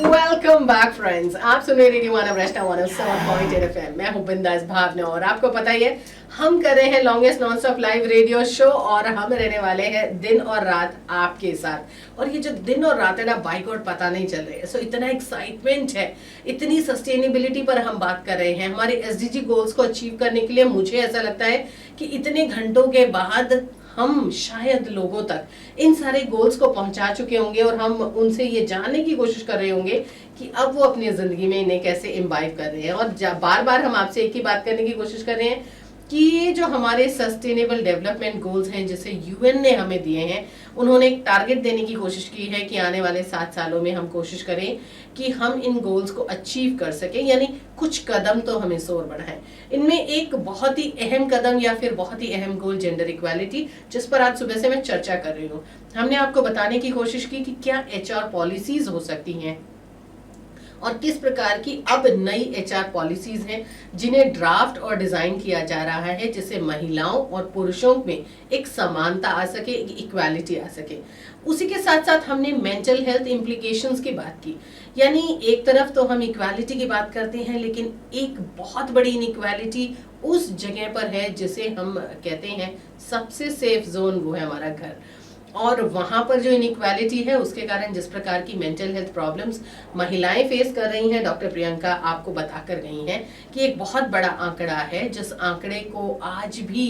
Welcome back friends, आप सुन रहे radio मानव रचना 107.8 FM। मैं हूं बिंदास भावना और आपको पता ही है हम कर रहे हैं longest non stop live radio show और हम रहने वाले हैं दिन और रात आपके साथ। और ये जो दिन और रात है ना, बाइक और पता नहीं चल रही है। सो इतना एक्साइटमेंट है, इतनी सस्टेनेबिलिटी पर हम बात कर रहे हैं। हमारे एसडीजी गोल्स को अचीव करने के लिए मुझे ऐसा लगता है कि इतने घंटों के बाद हम शायद लोगों तक इन सारे गोल्स को पहुंचा चुके होंगे और हम उनसे ये जानने की कोशिश कर रहे होंगे कि अब वो अपनी जिंदगी में इन्हें कैसे इम्बाइब कर रहे हैं। और बार बार हम आपसे एक ही बात करने की कोशिश कर रहे हैं कि ये जो हमारे सस्टेनेबल डेवलपमेंट गोल्स हैं जिसे यूएन ने हमें दिए हैं, उन्होंने एक टारगेट देने की कोशिश की है कि आने वाले 7 सालों में हम कोशिश करें कि हम इन गोल्स को अचीव कर सकें, यानी कुछ कदम तो हमें जोर बढ़ाएं। इनमें एक बहुत ही अहम कदम या फिर बहुत ही अहम गोल जेंडर इक्वालिटी, जिस पर आज सुबह से मैं चर्चा कर रही हूँ। हमने आपको बताने की कोशिश की कि क्या एचआर पॉलिसीज हो सकती हैं और किस प्रकार की अब नई एचआर पॉलिसीज हैं जिन्हें ड्राफ्ट और डिजाइन किया जा रहा है, जिससे महिलाओं और पुरुषों में एक समानता आ सके, एक इक्वालिटी आ सके। उसी के साथ साथ हमने मेंटल हेल्थ इम्प्लीकेशंस की बात की, यानी एक तरफ तो हम इक्वालिटी की बात करते हैं लेकिन एक बहुत बड़ी इनइक्वालिटी उस जगह पर है जिसे हम कहते हैं सबसे सेफ जोन, वो है हमारा घर। और वहां पर जो इनइक्वालिटी है उसके कारण जिस प्रकार की मेंटल हेल्थ प्रॉब्लम्स महिलाएं फेस कर रही हैं, डॉक्टर प्रियंका आपको बताकर गई हैं कि एक बहुत बड़ा आंकड़ा है जिस आंकड़े को आज भी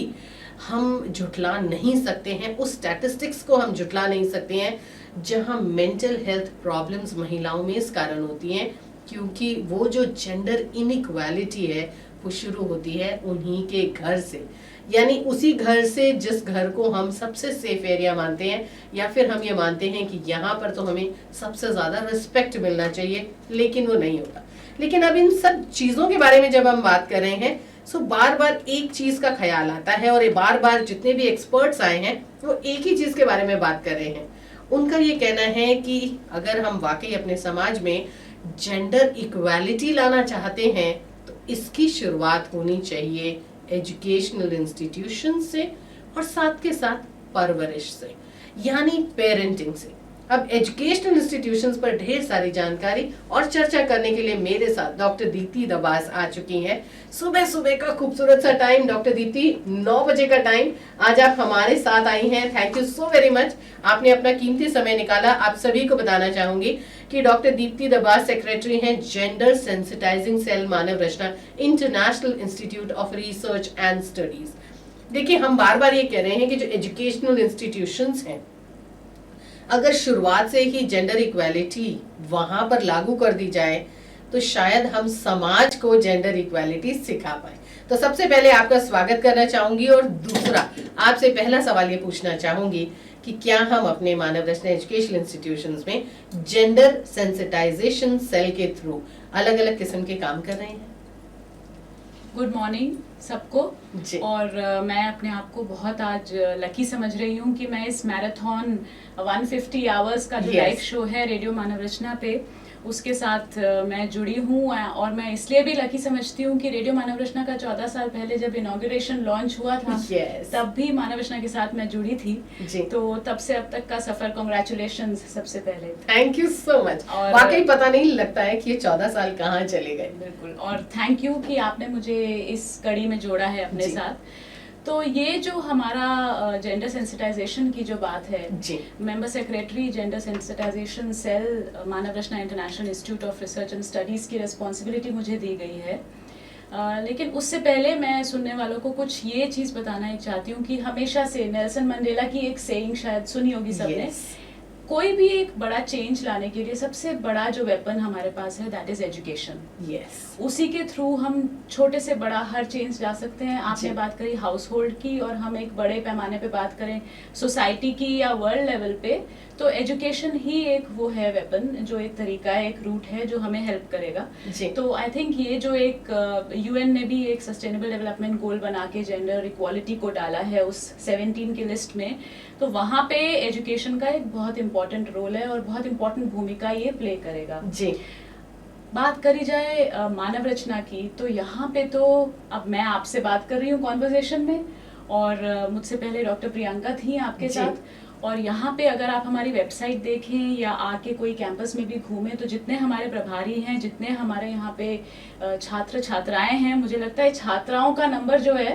हम झुठला नहीं सकते हैं, उस स्टैटिस्टिक्स को हम झुठला नहीं सकते हैं जहां मेंटल हेल्थ प्रॉब्लम्स महिलाओं में इस कारण होती हैं क्योंकि वो जो जेंडर इनइक्वालिटी है वो शुरू होती है उन्हीं के घर से, यानी उसी घर से जिस घर को हम सबसे सेफ एरिया मानते हैं या फिर हम ये मानते हैं कि यहाँ पर तो हमें सबसे ज्यादा रिस्पेक्ट मिलना चाहिए, लेकिन वो नहीं होता। लेकिन अब इन सब चीजों के बारे में जब हम बात कर रहे हैं तो बार बार एक चीज का ख्याल आता है और ये बार बार जितने भी एक्सपर्ट्स आए हैं वो एक ही चीज के बारे में बात कर रहे हैं। उनका ये कहना है कि अगर हम वाकई अपने समाज में जेंडर इक्वालिटी लाना चाहते हैं तो इसकी शुरुआत होनी चाहिए एजुकेशनल इंस्टीट्यूशन से और साथ के साथ परवरिश से, यानी पेरेंटिंग से। अब एजुकेशनल इंस्टीट्यूशंस पर ढेर सारी जानकारी और चर्चा करने के लिए मेरे साथ डॉक्टर दीप्ति दबास आ चुकी हैं। सुबह सुबह का खूबसूरत सा टाइम, डॉक्टर दीप्ति 9 बजे का टाइम, आज आप हमारे साथ आई हैं। Thank you so very much, आपने अपना कीमती समय निकाला। आप सभी को बताना चाहूंगी कि डॉक्टर दीप्ति दबास सेक्रेटरी हैं gender sensitising cell Manav Rachna international institute of research and studies. देखिए, हम बार बार ये कह रहे हैं कि जो एजुकेशनल इंस्टीट्यूशंस हैं, अगर शुरुआत से ही जेंडर इक्वालिटी वहां पर लागू कर दी जाए तो शायद हम समाज को जेंडर इक्वालिटी सिखा पाए। तो सबसे पहले आपका स्वागत करना चाहूंगी और दूसरा आपसे पहला सवाल ये पूछना चाहूंगी कि क्या हम अपने मानव रचना एजुकेशनल इंस्टीट्यूशंस में जेंडर सेंसिटाइजेशन सेल के थ्रू अलग अलग किस्म के काम कर रहे हैं? गुड मॉर्निंग सबको। और मैं अपने आप को बहुत आज लकी समझ रही हूँ कि मैं इस मैराथन 150 आवर्स का जो लाइव शो है रेडियो मानव रचना पे, उसके साथ मैं जुड़ी हूँ। और मैं इसलिए भी लकी समझती हूँ कि रेडियो मानव रचना का 14 साल पहले जब इनॉग्रेशन लॉन्च हुआ था, तब भी मानव रचना के साथ मैं जुड़ी थी। तो तब से अब तक का सफर, कांग्रेचुलेशंस सबसे पहले। Thank you so much. वाकई पता नहीं लगता है कि ये 14 साल कहाँ चले गए। बिल्कुल, और थैंक यू कि आपने मुझे इस कड़ी में जोड़ा है अपने साथ। तो ये जो हमारा जेंडर सेंसिटाइजेशन की जो बात है, member secretary gender sensitisation cell Manav Rachna international institute of research and studies की रिस्पॉन्सिबिलिटी मुझे दी गई है। लेकिन उससे पहले मैं सुनने वालों को कुछ ये चीज़ बताना चाहती हूँ कि हमेशा से नेल्सन मंडेला की एक सेइंग शायद सुनी होगी सबने, कोई भी एक बड़ा चेंज लाने के लिए सबसे बड़ा जो वेपन हमारे पास है दैट इज एजुकेशन। उसी के थ्रू हम छोटे से बड़ा हर चेंज ला सकते हैं। आपने बात करी हाउस होल्ड की, और हम एक बड़े पैमाने पे बात करें सोसाइटी की या वर्ल्ड लेवल पे, तो एजुकेशन ही एक वो है वेपन, जो एक तरीका है, एक रूट है जो हमें हेल्प करेगा। तो आई थिंक ये जो एक यूएन ने भी एक सस्टेनेबल डेवलपमेंट गोल बना के जेंडर इक्वालिटी को डाला है उस 17 की लिस्ट में, तो वहाँ पे एजुकेशन का एक बहुत इंपॉर्टेंट रोल है और बहुत इंपॉर्टेंट भूमिका ये प्ले करेगा। बात करी जाए मानव रचना की, तो यहाँ पे तो अब मैं आपसे बात कर रही हूँ कॉन्वर्सेशन में, और मुझसे पहले डॉक्टर प्रियंका थी आपके साथ, और यहाँ पे अगर आप हमारी वेबसाइट देखें या आके कोई कैंपस में भी घूमें तो जितने हमारे प्रभारी हैं, जितने हमारे यहाँ पे छात्र छात्राएं हैं, मुझे लगता है छात्राओं का नंबर जो है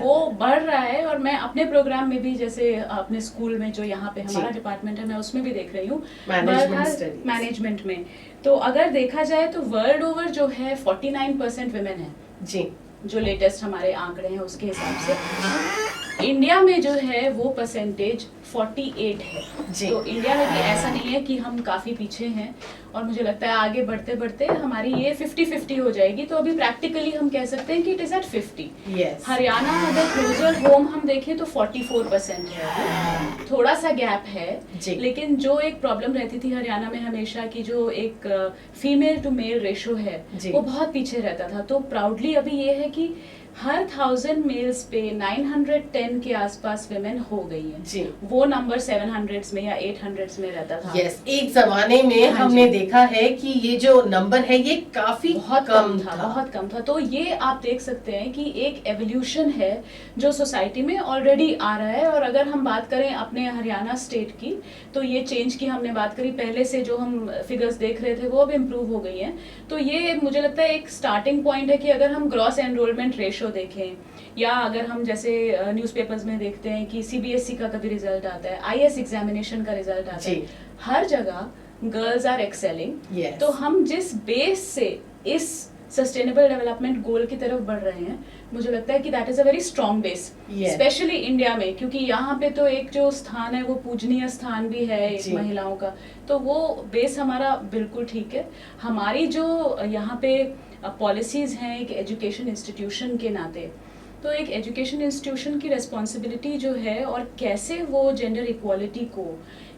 वो बढ़ रहा है। और मैं अपने प्रोग्राम में भी, जैसे अपने स्कूल में जो यहाँ पे हमारा डिपार्टमेंट है, मैं उसमें भी देख रही हूँ मैनेजमेंट में। तो अगर देखा जाए तो वर्ल्ड ओवर जो है 49% विमेन है जी, जो लेटेस्ट हमारे आंकड़े हैं उसके हिसाब से। इंडिया में जो है वो परसेंटेज 48 है जी। तो इंडिया में भी ऐसा नहीं है कि हम काफी पीछे हैं, और मुझे लगता है आगे बढ़ते बढ़ते हमारी ये 50-50 हो जाएगी। तो अभी प्रैक्टिकली हम कह सकते हैं कि इट इज एट 50। हरियाणा अगर क्लोजर होम हम देखें तो 44% है, थोड़ा सा गैप है। लेकिन जो एक प्रॉब्लम रहती थी हरियाणा में हमेशा की, जो एक फीमेल टू मेल रेशो है वो बहुत पीछे रहता था। तो प्राउडली अभी ये है कि हर 1000 मेल्स पे 910 के आसपास विमेन हो गई है जी। वो नंबर 700s में या 800s में रहता था। एक जमाने में हमने देखा है कि ये जो नंबर है ये काफी बहुत कम था। तो ये आप देख सकते हैं कि एक एवोल्यूशन है जो सोसाइटी में ऑलरेडी आ रहा है। और अगर हम बात करें अपने हरियाणा स्टेट की, तो ये चेंज की हमने बात करी, पहले से जो हम फिगर्स देख रहे थे वो अब इम्प्रूव हो गई है। तो ये मुझे लगता है एक स्टार्टिंग पॉइंट है कि अगर हम ग्रॉस एनरोलमेंट रेशो देखें, या अगर हम जैसे न्यूज़पेपर्स में देखते हैं कि सीबीएसई का कभी रिजल्ट आता है, आईएएस एग्जामिनेशन का रिजल्ट आता है, हर जगह गर्ल्स आर एक्सेलिंग। तो हम जिस बेस से इस सस्टेनेबल डेवलपमेंट गोल की तरफ बढ़ रहे हैं, मुझे लगता है कि that is a very strong base, specially India में, क्योंकि यहाँ पे तो एक जो स्थान है वो पूजनीय स्थान भी है एक महिलाओं का। तो वो बेस हमारा बिल्कुल ठीक है। हमारी जो यहाँ पे पॉलिसीज हैं एक एजुकेशन इंस्टीट्यूशन के नाते, तो एक एजुकेशन इंस्टीट्यूशन की रिस्पॉन्सिबिलिटी जो है, और कैसे वो जेंडर इक्वालिटी को,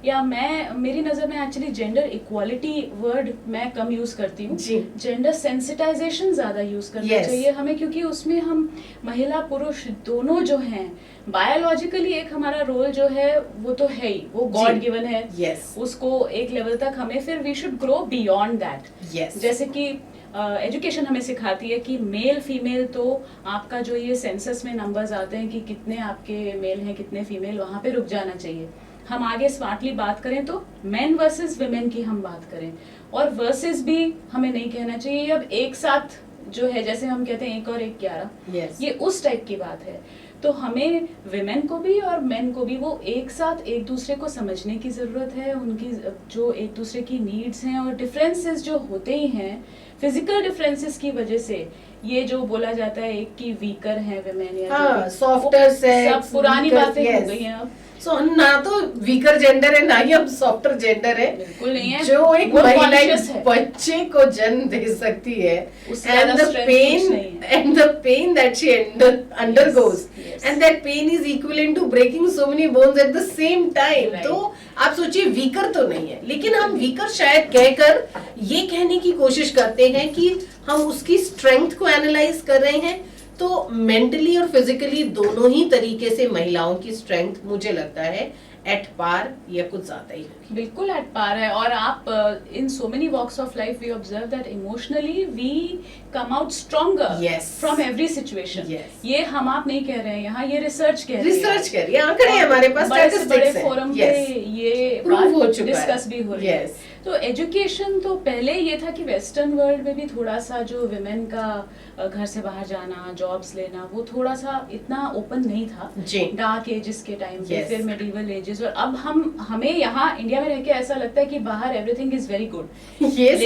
या मेरी नज़र में एक्चुअली जेंडर इक्वालिटी वर्ड मैं कम यूज़ करती हूँ, जेंडर सेंसिटाइजेशन ज़्यादा यूज़ करना चाहिए हमें, क्योंकि उसमें हम महिला पुरुष दोनों जो हैं, बायोलॉजिकली एक हमारा रोल जो है वो तो है ही, वो गॉड गिवन है। उसको एक लेवल तक हमें, फिर we should grow beyond that. जैसे कि एजुकेशन हमें सिखाती है कि मेल फीमेल, तो आपका जो ये सेंसस में नंबर्स आते हैं कि कितने आपके मेल हैं कितने फीमेल, वहाँ पे रुक जाना चाहिए। हम आगे स्मार्टली बात करें तो मेन वर्सेस विमेन की हम बात करें, और वर्सेस भी हमें नहीं कहना चाहिए। अब एक साथ जो है, जैसे हम कहते हैं 1 और 1 11, ये उस टाइप की बात है। तो हमें विमेन को भी और मेन को भी वो एक साथ एक दूसरे को समझने की ज़रूरत है, उनकी जो एक दूसरे की नीड्स हैं, और डिफरेंसेस जो होते ही हैं फिजिकल डिफरेंसेस की वजह से, ये जो बोला जाता है एक की वीकर है विमेन, या सॉफ्टर सेक्स, सब पुरानी बातें हो गई हैं अब। ना तो वीकर जेंडर है, ना ही अब सॉफ्टर जेंडर है, बिल्कुल नहीं है। जो एक महिला बच्चे को जन्म दे सकती है, and the pain that she undergoes, and that pain is equivalent to breaking so many bones at the same time. तो आप सोचिए, वीकर तो नहीं है, लेकिन हम वीकर शायद कहकर ये कहने की कोशिश करते हैं कि हम उसकी स्ट्रेंथ को एनालाइज कर रहे हैं। तो मेंटली और फिजिकली दोनों ही तरीके से महिलाओं की स्ट्रेंथ मुझे लगता है एट पार या कुछ ज्यादा ही होगी। बिल्कुल एट पार है। और आप in so many walks of life we observe that emotionally we come out stronger from every situation. ये हम आप नहीं कह रहे हैं, यहाँ ये रिसर्च कह रही है, आंकड़े हमारे पास, बड़े फोरम पे ये बात डिस्कस भी हो रही है। तो एजुकेशन तो पहले ये था कि वेस्टर्न वर्ल्ड में भी थोड़ा सा जो विमेन का घर से बाहर जाना, जॉब्स लेना, वो थोड़ा सा इतना ओपन नहीं था डार्क एजेस के टाइम पे, फिर मेडिवल एजेस। और अब हमें यहाँ इंडिया में रह के ऐसा लगता है कि बाहर एवरीथिंग इज वेरी गुड।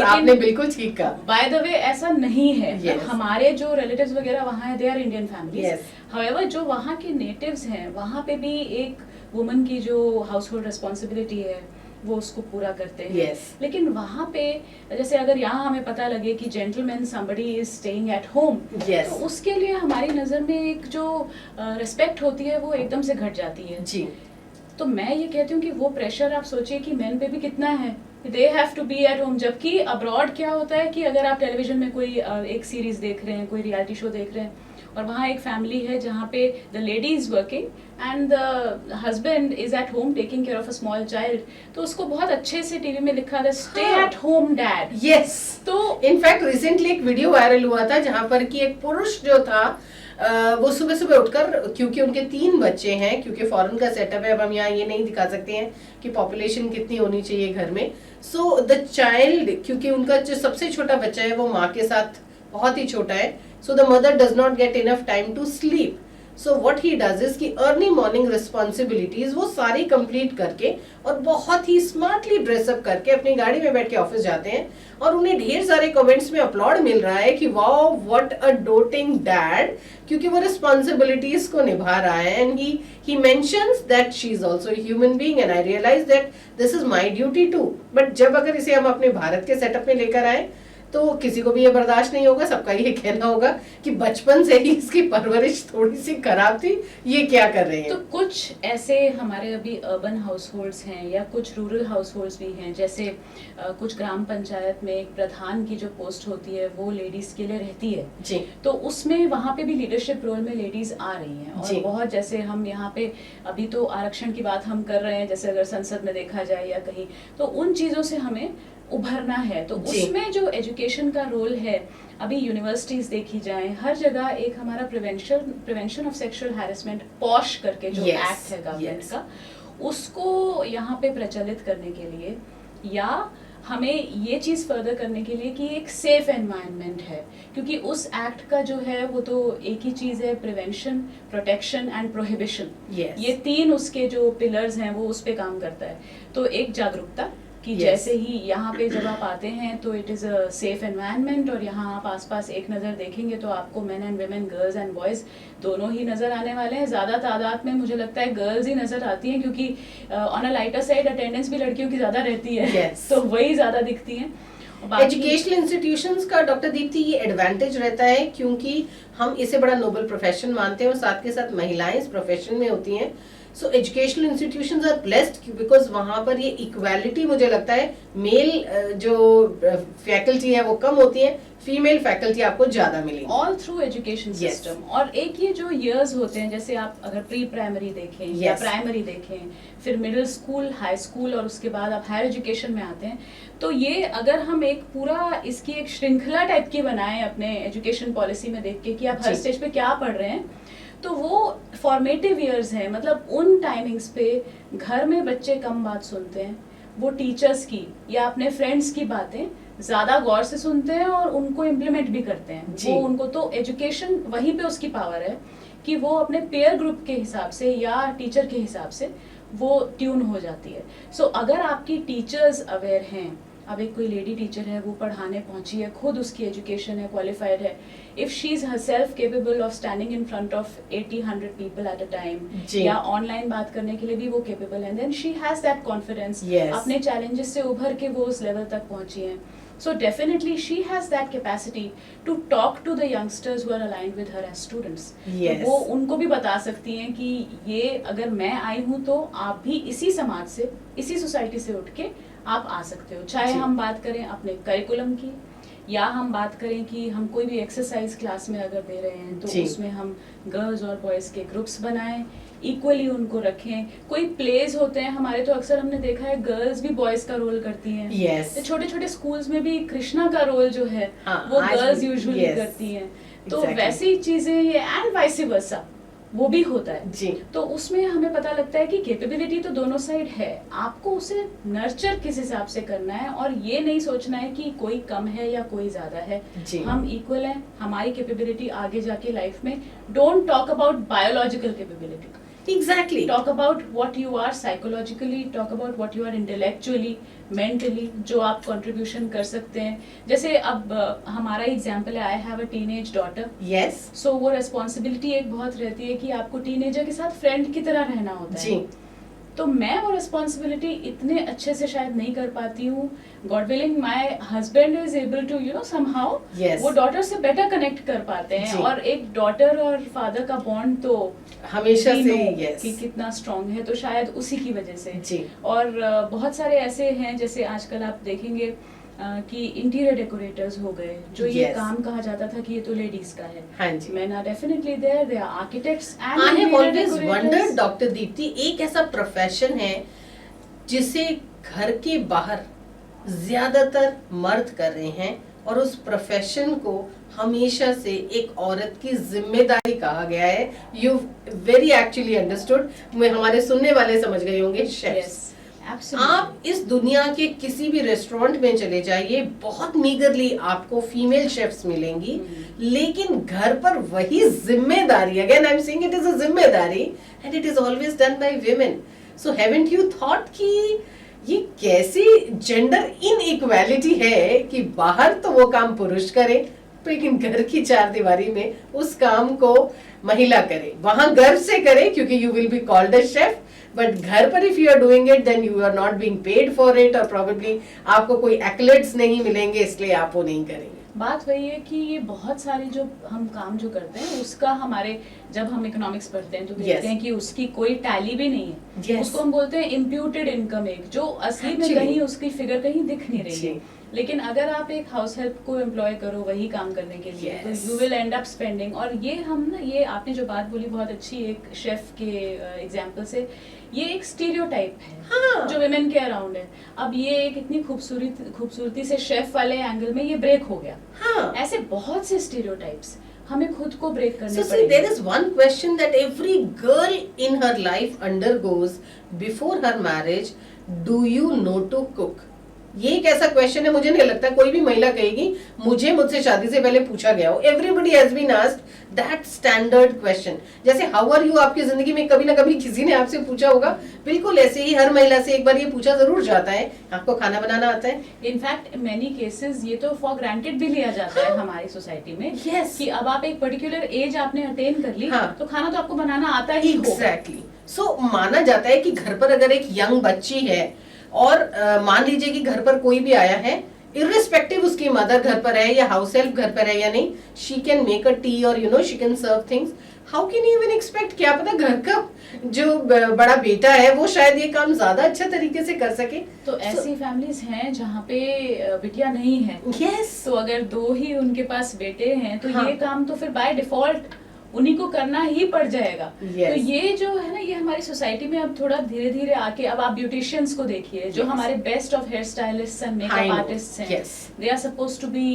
आपने बिल्कुल ठीक कहा। बाय द वे ऐसा नहीं है। हमारे जो रिलेटिव्स वगैरह वहाँ है, they are Indian families. However जो वहाँ के नेटिव्स हैं, वहाँ पे भी एक वुमन की जो हाउस होल्ड रिस्पॉन्सिबिलिटी है वो उसको पूरा करते हैं। लेकिन वहाँ पे जैसे अगर यहाँ हमें पता लगे कि gentleman somebody is staying at home, तो उसके लिए हमारी नज़र में एक जो रिस्पेक्ट होती है वो एकदम से घट जाती है जी। तो मैं ये कहती हूँ कि वो प्रेशर आप सोचिए कि मेन पे भी कितना है, they have to be at home. जबकि अब्रॉड क्या होता है कि अगर आप टेलीविजन में कोई एक सीरीज देख रहे हैं, कोई रियलिटी शो देख रहे हैं, और वहाँ एक फैमिली है जहाँ पे the lady is working and the husband is at home taking care of a small child, तो उसको बहुत अच्छे से टीवी में लिखा था, स्टे एट होम डैड। तो इनफैक्ट रिसेंटली एक वीडियो वायरल हुआ था जहाँ पर कि एक पुरुष जो था वो सुबह सुबह उठकर, क्योंकि उनके 3 बच्चे हैं, क्योंकि फॉरेन का सेटअप है, अब हम यहाँ ये नहीं दिखा सकते हैं कि पॉपुलेशन कितनी होनी चाहिए घर में। सो द चाइल्ड, क्योंकि उनका जो सबसे छोटा बच्चा है वो माँ के साथ बहुत ही छोटा है, so the mother does not get enough time to sleep. So what he does is कि अर्ली मॉर्निंग रिस्पॉन्सिबिलिटीज वो सारी कंप्लीट करके और बहुत ही स्मार्टली ड्रेसअप करके अपनी गाड़ी में बैठ के ऑफिस जाते हैं, और उन्हें ढेर सारे कमेंट्स में अपलॉड मिल रहा है कि wow what a doting dad, क्योंकि वो रिस्पॉन्सिबिलिटीज को निभा रहा है। And he mentions that she is also human being and I realise that this is my duty too. But जब अगर इसे हम अपने भारत के सेटअप में लेकर आए तो किसी को भी ये बर्दाश्त नहीं होगा, सबका ये कहना होगा कि बचपन से ही इसकी परवरिश थोड़ी सी खराब थी, ये क्या कर रहे हैं। तो कुछ ऐसे हमारे अभी अर्बन हाउसहोल्ड्स हैं या कुछ रूरल हाउसहोल्ड्स भी हैं, जैसे कुछ ग्राम पंचायत में एक प्रधान की जो पोस्ट होती है वो लेडीज के लिए रहती है जी। तो उसमें वहाँ पे भी लीडरशिप रोल में लेडीज आ रही हैं, और बहुत, जैसे हम यहाँ पे अभी तो आरक्षण की बात हम कर रहे हैं, जैसे अगर संसद में देखा जाए या कहीं, तो उन चीजों से हमें उभरना है। तो उसमें जो एजुकेशन का रोल है, अभी यूनिवर्सिटीज देखी जाए, हर जगह एक हमारा prevention of sexual harassment posh करके जो एक्ट है गवर्नमेंट का, उसको यहाँ पे प्रचलित करने के लिए, या हमें ये चीज फर्दर करने के लिए कि एक सेफ एनवायरनमेंट है, क्योंकि उस एक्ट का जो है वो तो एक ही चीज है, प्रिवेंशन, प्रोटेक्शन एंड प्रोहिबिशन। ये 3 उसके जो पिलर्स हैं वो उस पे काम करता है। तो एक जागरूकता कि जैसे ही यहाँ पे जब आप आते हैं तो it is a safe environment, और यहाँ आप आसपास एक नज़र देखेंगे तो आपको main and women, girls and boys दोनों ही नज़र आने वाले हैं। ज़्यादा तादाद में मुझे लगता है गर्ल्स ही नज़र आती हैं, क्योंकि on a lighter side attendance भी लड़कियों की ज़्यादा रहती है, तो वही ज़्यादा दिखती हैं। एजुकेशनल इंस्टीट्यूशंस का डॉक्टर दीप्ति ये एडवांटेज रहता है, क्योंकि हम इसे बड़ा नोबल प्रोफेशन मानते हैं और साथ के साथ महिलाएं इस प्रोफेशन में होती हैं। So educational institutions are blessed because वहां पर ये इक्वालिटी, मुझे लगता है मेल जो फैकल्टी है वो कम होती है, फीमेल फैकल्टी आपको ज्यादा मिलेगी ऑल थ्रू एजुकेशन सिस्टम। और एक ये जो इयर्स होते हैं, जैसे आप अगर प्री प्राइमरी देखें या प्राइमरी देखें, फिर मिडिल स्कूल, हाई स्कूल, और उसके बाद आप हायर एजुकेशन में आते हैं, तो ये अगर हम एक पूरा इसकी एक श्रृंखला टाइप की बनाएं अपने एजुकेशन पॉलिसी में देख के कि आप हर स्टेज पे क्या पढ़ रहे हैं, तो वो फॉर्मेटिव ईयर्स हैं। मतलब उन टाइमिंग्स पे घर में बच्चे कम बात सुनते हैं, वो टीचर्स की या अपने फ्रेंड्स की बातें ज्यादा गौर से सुनते हैं और उनको इम्प्लीमेंट भी करते हैं। वो उनको तो एजुकेशन वहीं पे उसकी पावर है कि वो अपने पेयर ग्रुप के हिसाब से या टीचर के हिसाब से वो ट्यून हो जाती है। सो अगर आपकी टीचर्स अवेयर हैं, अब एक कोई लेडी टीचर है, वो पढ़ाने पहुंची है, खुद उसकी एजुकेशन है, क्वालिफाइड है, if she is herself capable of standing in front of 80-100 people at a time, या ऑनलाइन बात करने के लिए भी वो केपेबल है, then she has that confidence, अपने चैलेंजेस से उभर के वो उस लेवल तक पहुंची है। So definitely she has that capacity to talk to the youngsters who are aligned with her as students. Yes. वो उनको भी बता सकती हैं कि ये अगर मैं आई हूँ तो आप भी इसी समाज से, इसी सोसाइटी से उठ के आप आ सकते हो। चाहे हम बात करें अपने करिकुलम की, या हम बात करें कि हम कोई भी एक्सरसाइज क्लास में अगर दे रहे हैं तो उसमें हम गर्ल्स और बॉयज के ग्रुप्स बनाएं, इक्वली उनको रखें। कोई प्लेज होते हैं हमारे, तो अक्सर हमने देखा है गर्ल्स भी बॉयज का रोल करती हैं। तो छोटे छोटे स्कूल्स में भी कृष्णा का रोल जो है वो गर्ल्स यूजुअली करती हैं। तो वैसी चीजें ये एंड वाइस वर्सा वो भी होता है जी। तो उसमें हमें पता लगता है कि कैपेबिलिटी तो दोनों साइड है, आपको उसे नर्चर किस हिसाब से करना है, और ये नहीं सोचना है कि कोई कम है या कोई ज्यादा है, हम इक्वल हैं। हमारी कैपेबिलिटी आगे जाके लाइफ में, don't talk about biological capability, Exactly. Talk about what you are psychologically, talk about what you are intellectually, mentally, जो आप contribution कर सकते हैं। जैसे अब हमारा एग्जाम्पल है, I have a teenage daughter. Yes. So वो responsibility एक बहुत रहती है कि आपको टीनेजर के साथ फ्रेंड की तरह रहना होता है। जी। तो मैं वो रिस्पॉन्सिबिलिटी इतने अच्छे से शायद नहीं कर पाती हूँ। God willing my husband is able to somehow वो डॉटर से बेटर कनेक्ट कर पाते हैं, और एक डॉटर और फादर का बॉन्ड तो हमेशा से कि कितना स्ट्रॉन्ग है, तो शायद उसी की वजह से जी। और बहुत सारे ऐसे हैं, जैसे आजकल आप देखेंगे कि इंटीरियर डेकोरेटर्स हो गए, जो ये काम कहा जाता था कि ये तो लेडीज का है। हाँ जी। Men are definitely there, they are architects and I have always wondered, doctor Deepti, एक ऐसा प्रोफेशन है जिसे घर के बाहर ज्यादातर मर्द कर रहे हैं, और उस प्रोफेशन को हमेशा से एक औरत की जिम्मेदारी कहा गया है। यू वेरी एक्चुअली अंडरस्टूड, हमारे सुनने वाले समझ गए होंगे। शेफ्स, आप इस दुनिया के किसी भी रेस्टोरेंट में चले जाइए, बहुत मीगरली आपको फीमेल शेफ्स मिलेंगी, लेकिन घर पर वही जिम्मेदारी, again I am saying it is a जिम्मेदारी and it is always done by women. So haven't you thought कि ये कैसी जेंडर इनइक्वालिटी है कि बाहर तो वो काम पुरुष करे, लेकिन घर की चार दीवारी में उस काम को महिला करे, वहां गर्व से करे क्योंकि you will be called a chef, but घर पर if you are doing it then you are not being paid for it, और प्रोबेबली आपको कोई एक्लेट्स नहीं मिलेंगे, इसलिए आप वो नहीं करेंगे। बात वही है कि ये बहुत सारे जो हम काम जो करते हैं उसका हमारे, जब हम इकोनॉमिक्स पढ़ते हैं तो देखते हैं कि उसकी कोई टैली भी नहीं है। उसको हम बोलते हैं इम्प्यूटेड इनकम, एक जो असली में कहीं उसकी फिगर कहीं दिख नहीं रही है। लेकिन अगर आप एक हाउस हेल्प को एम्प्लॉय करो वही काम करने के लिए, तो you will and up spending. और ये हम ना, ये आपने जो बात बोली बहुत अच्छी, एक शेफ के एग्जांपल से, ये एक स्टीरियोटाइप है हाँ। जो विमेन के अराउंड है। अब ये एक इतनी खूबसूरती से शेफ वाले एंगल में ये ब्रेक हो गया। हाँ। ऐसे बहुत से स्टीरियोटाइप्स हमें खुद को ब्रेक करने पड़ेंगे। So see, there is one question that every girl in her life undergoes before her marriage: Do you know to cook? ये एक ऐसा क्वेश्चन है, मुझे नहीं लगता कोई भी महिला कहेगी मुझसे शादी से पहले पूछा गया हो। Everybody has been asked that standard question. जैसे हाउ आर यू, आपकी जिंदगी में कभी ना कभी किसी ने आपसे पूछा होगा, बिल्कुल ऐसे ही हर महिला से एक बार ये पूछा जरूर जाता है, आपको खाना बनाना आता है? इनफैक्ट मेनी केसेस ये तो फॉर ग्रांटेड भी लिया जाता है हमारी सोसाइटी में, कि अब आप एक पर्टिकुलर एज आपने अटेन कर ली, तो खाना तो आपको बनाना आता ही होगा। एग्जैक्टली। सो माना जाता है कि घर पर अगर एक यंग बच्ची है और मान लीजिए कि घर पर कोई भी आया है, इर्रिस्पेक्टिव उसकी मदर घर पर है या हाउस हेल्प घर पर है या नहीं, she can make a tea और you know she can serve things. How can you even expect, क्या पता घर का जो बड़ा बेटा है वो शायद ये काम ज्यादा अच्छा तरीके से कर सके। तो ऐसी फैमिलीज हैं जहाँ पे बिटिया नहीं है। यस। तो अगर दो ही उनके पास बेटे हैं तो ये काम तो फिर बाय डिफॉल्ट उन्हीं को करना ही पड़ जाएगा। तो ये जो है ना, ये हमारी सोसाइटी में अब थोड़ा धीरे धीरे आके, अब आप ब्यूटिशियंस को देखिए जो हमारे best of hair stylist and makeup artist हैं, they are supposed to be